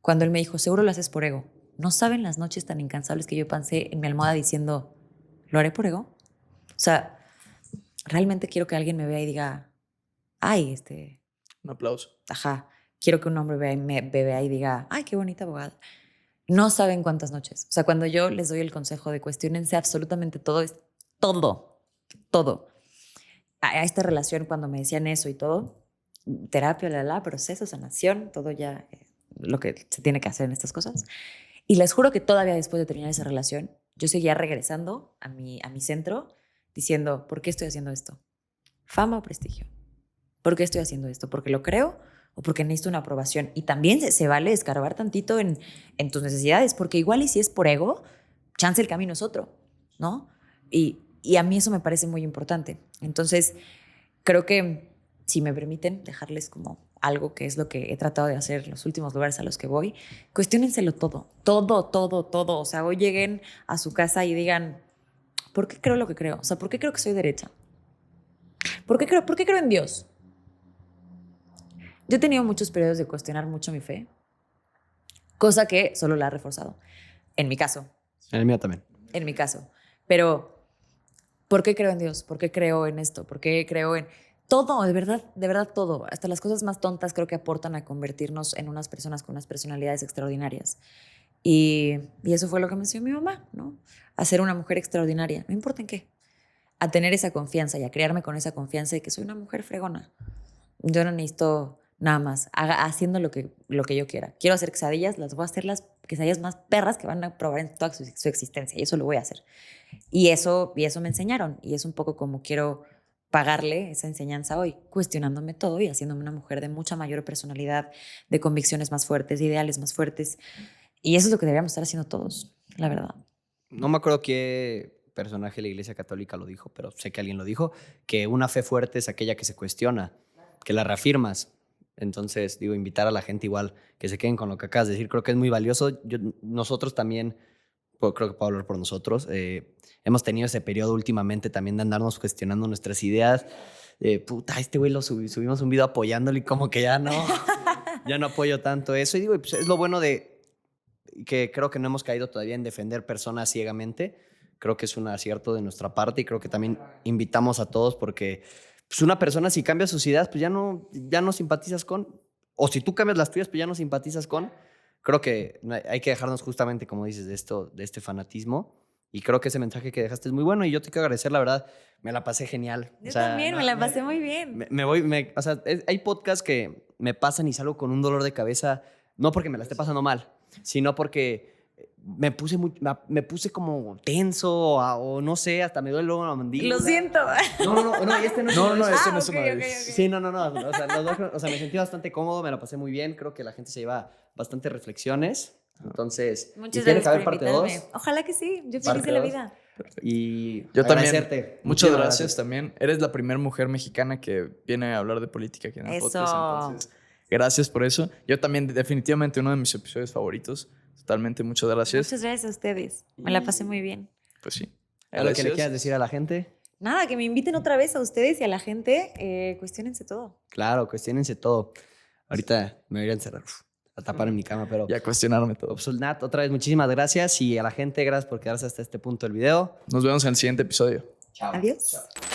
Cuando él me dijo, seguro lo haces por ego. ¿No saben las noches tan incansables que yo pasé en mi almohada diciendo, ¿lo haré por ego? O sea, realmente quiero que alguien me vea y diga, ay, Un aplauso. ajá, quiero que un hombre me vea y diga, ay, qué bonita abogada. No saben cuántas noches. O sea, cuando yo les doy el consejo de cuestionense absolutamente todo, es todo, todo. A esta relación, cuando me decían eso y todo, terapia, proceso, sanación, todo ya lo que se tiene que hacer en estas cosas. Y les juro que todavía después de terminar esa relación, yo seguía regresando a mi centro diciendo, ¿por qué estoy haciendo esto? ¿Fama o prestigio? ¿Por qué estoy haciendo esto? ¿Porque lo creo o porque necesito una aprobación? Y también se vale escarbar tantito en tus necesidades, porque igual y si es por ego, chance el camino es otro, ¿no? Y a mí eso me parece muy importante. Entonces, creo que si me permiten dejarles como algo que es lo que he tratado de hacer en los últimos lugares a los que voy, cuestiónenselo todo, todo, todo, todo. O sea, hoy lleguen a su casa y digan, ¿por qué creo lo que creo? O sea, ¿por qué creo que soy derecha? ¿Por qué creo en Dios? Yo he tenido muchos periodos de cuestionar mucho mi fe, cosa que solo la ha reforzado. En mi caso. En el mío también. En mi caso. Pero, ¿por qué creo en Dios? ¿Por qué creo en esto? ¿Por qué creo en todo? De verdad todo. Hasta las cosas más tontas creo que aportan a convertirnos en unas personas con unas personalidades extraordinarias. Y eso fue lo que me enseñó mi mamá, ¿no? A ser una mujer extraordinaria, no importa en qué. A tener esa confianza y a crearme con esa confianza de que soy una mujer fregona. Yo no necesito nada más, haciendo lo que yo quiera. Quiero hacer quesadillas, las voy a hacer las quesadillas más perras que van a probar en toda su existencia, y eso lo voy a hacer. Y eso me enseñaron, y es un poco como quiero pagarle esa enseñanza hoy, cuestionándome todo y haciéndome una mujer de mucha mayor personalidad, de convicciones más fuertes, de ideales más fuertes. Y eso es lo que deberíamos estar haciendo todos, la verdad. No me acuerdo qué personaje de la Iglesia Católica lo dijo, pero sé que alguien lo dijo, que una fe fuerte es aquella que se cuestiona, que la reafirmas. Entonces, digo, invitar a la gente igual que se queden con lo que acabas de decir. Creo que es muy valioso. Nosotros también, creo que puedo hablar por nosotros, hemos tenido ese periodo últimamente también de andarnos cuestionando nuestras ideas. Puta, este güey subimos un video apoyándolo y como que ya no apoyo tanto eso. Y digo, pues es lo bueno de que creo que no hemos caído todavía en defender personas ciegamente. Creo que es un acierto de nuestra parte y creo que también invitamos a todos porque pues una persona si cambia sus ideas, pues ya no simpatizas con, o si tú cambias las tuyas, pues ya no simpatizas con. Creo que hay que dejarnos justamente, como dices, de este fanatismo. Y creo que ese mensaje que dejaste es muy bueno y yo te quiero agradecer, la verdad, me la pasé genial. Yo también, me la pasé muy bien. O sea, hay podcasts que me pasan y salgo con un dolor de cabeza, no porque me la esté pasando mal, sino porque me puse como tenso o no sé, hasta me duele luego la mandíbula. Lo siento. No, y este no es este no es ok, una ok, vez. ok. Sí, no. O sea, me sentí bastante cómodo, me la pasé muy bien. Creo que la gente se lleva bastantes reflexiones. Entonces, Muchas ¿y tiene gracias que haber por parte invitarme. 2? Ojalá que sí. Yo feliz Parte de la dos. vida. Y Yo también. agradecerte. Muchas Muchísimas gracias también. Eres la primera mujer mexicana que viene a hablar de política aquí en el Eso. podcast. Entonces, gracias por eso. Yo también, definitivamente, uno de mis episodios favoritos. Totalmente, muchas gracias. Muchas gracias a ustedes. Me la pasé muy bien. Pues sí. ¿Algo que le Gracias. quieras decir a la gente? Nada, que me inviten otra vez a ustedes y a la gente. Cuestiónense todo. Claro, cuestionense todo. Ahorita me voy a encerrar a tapar en mi cama, pero... Y a cuestionarme todo. Pues, Nat, otra vez muchísimas gracias y a la gente, gracias por quedarse hasta este punto del video. Nos vemos en el siguiente episodio. Chao. Adiós. Chao.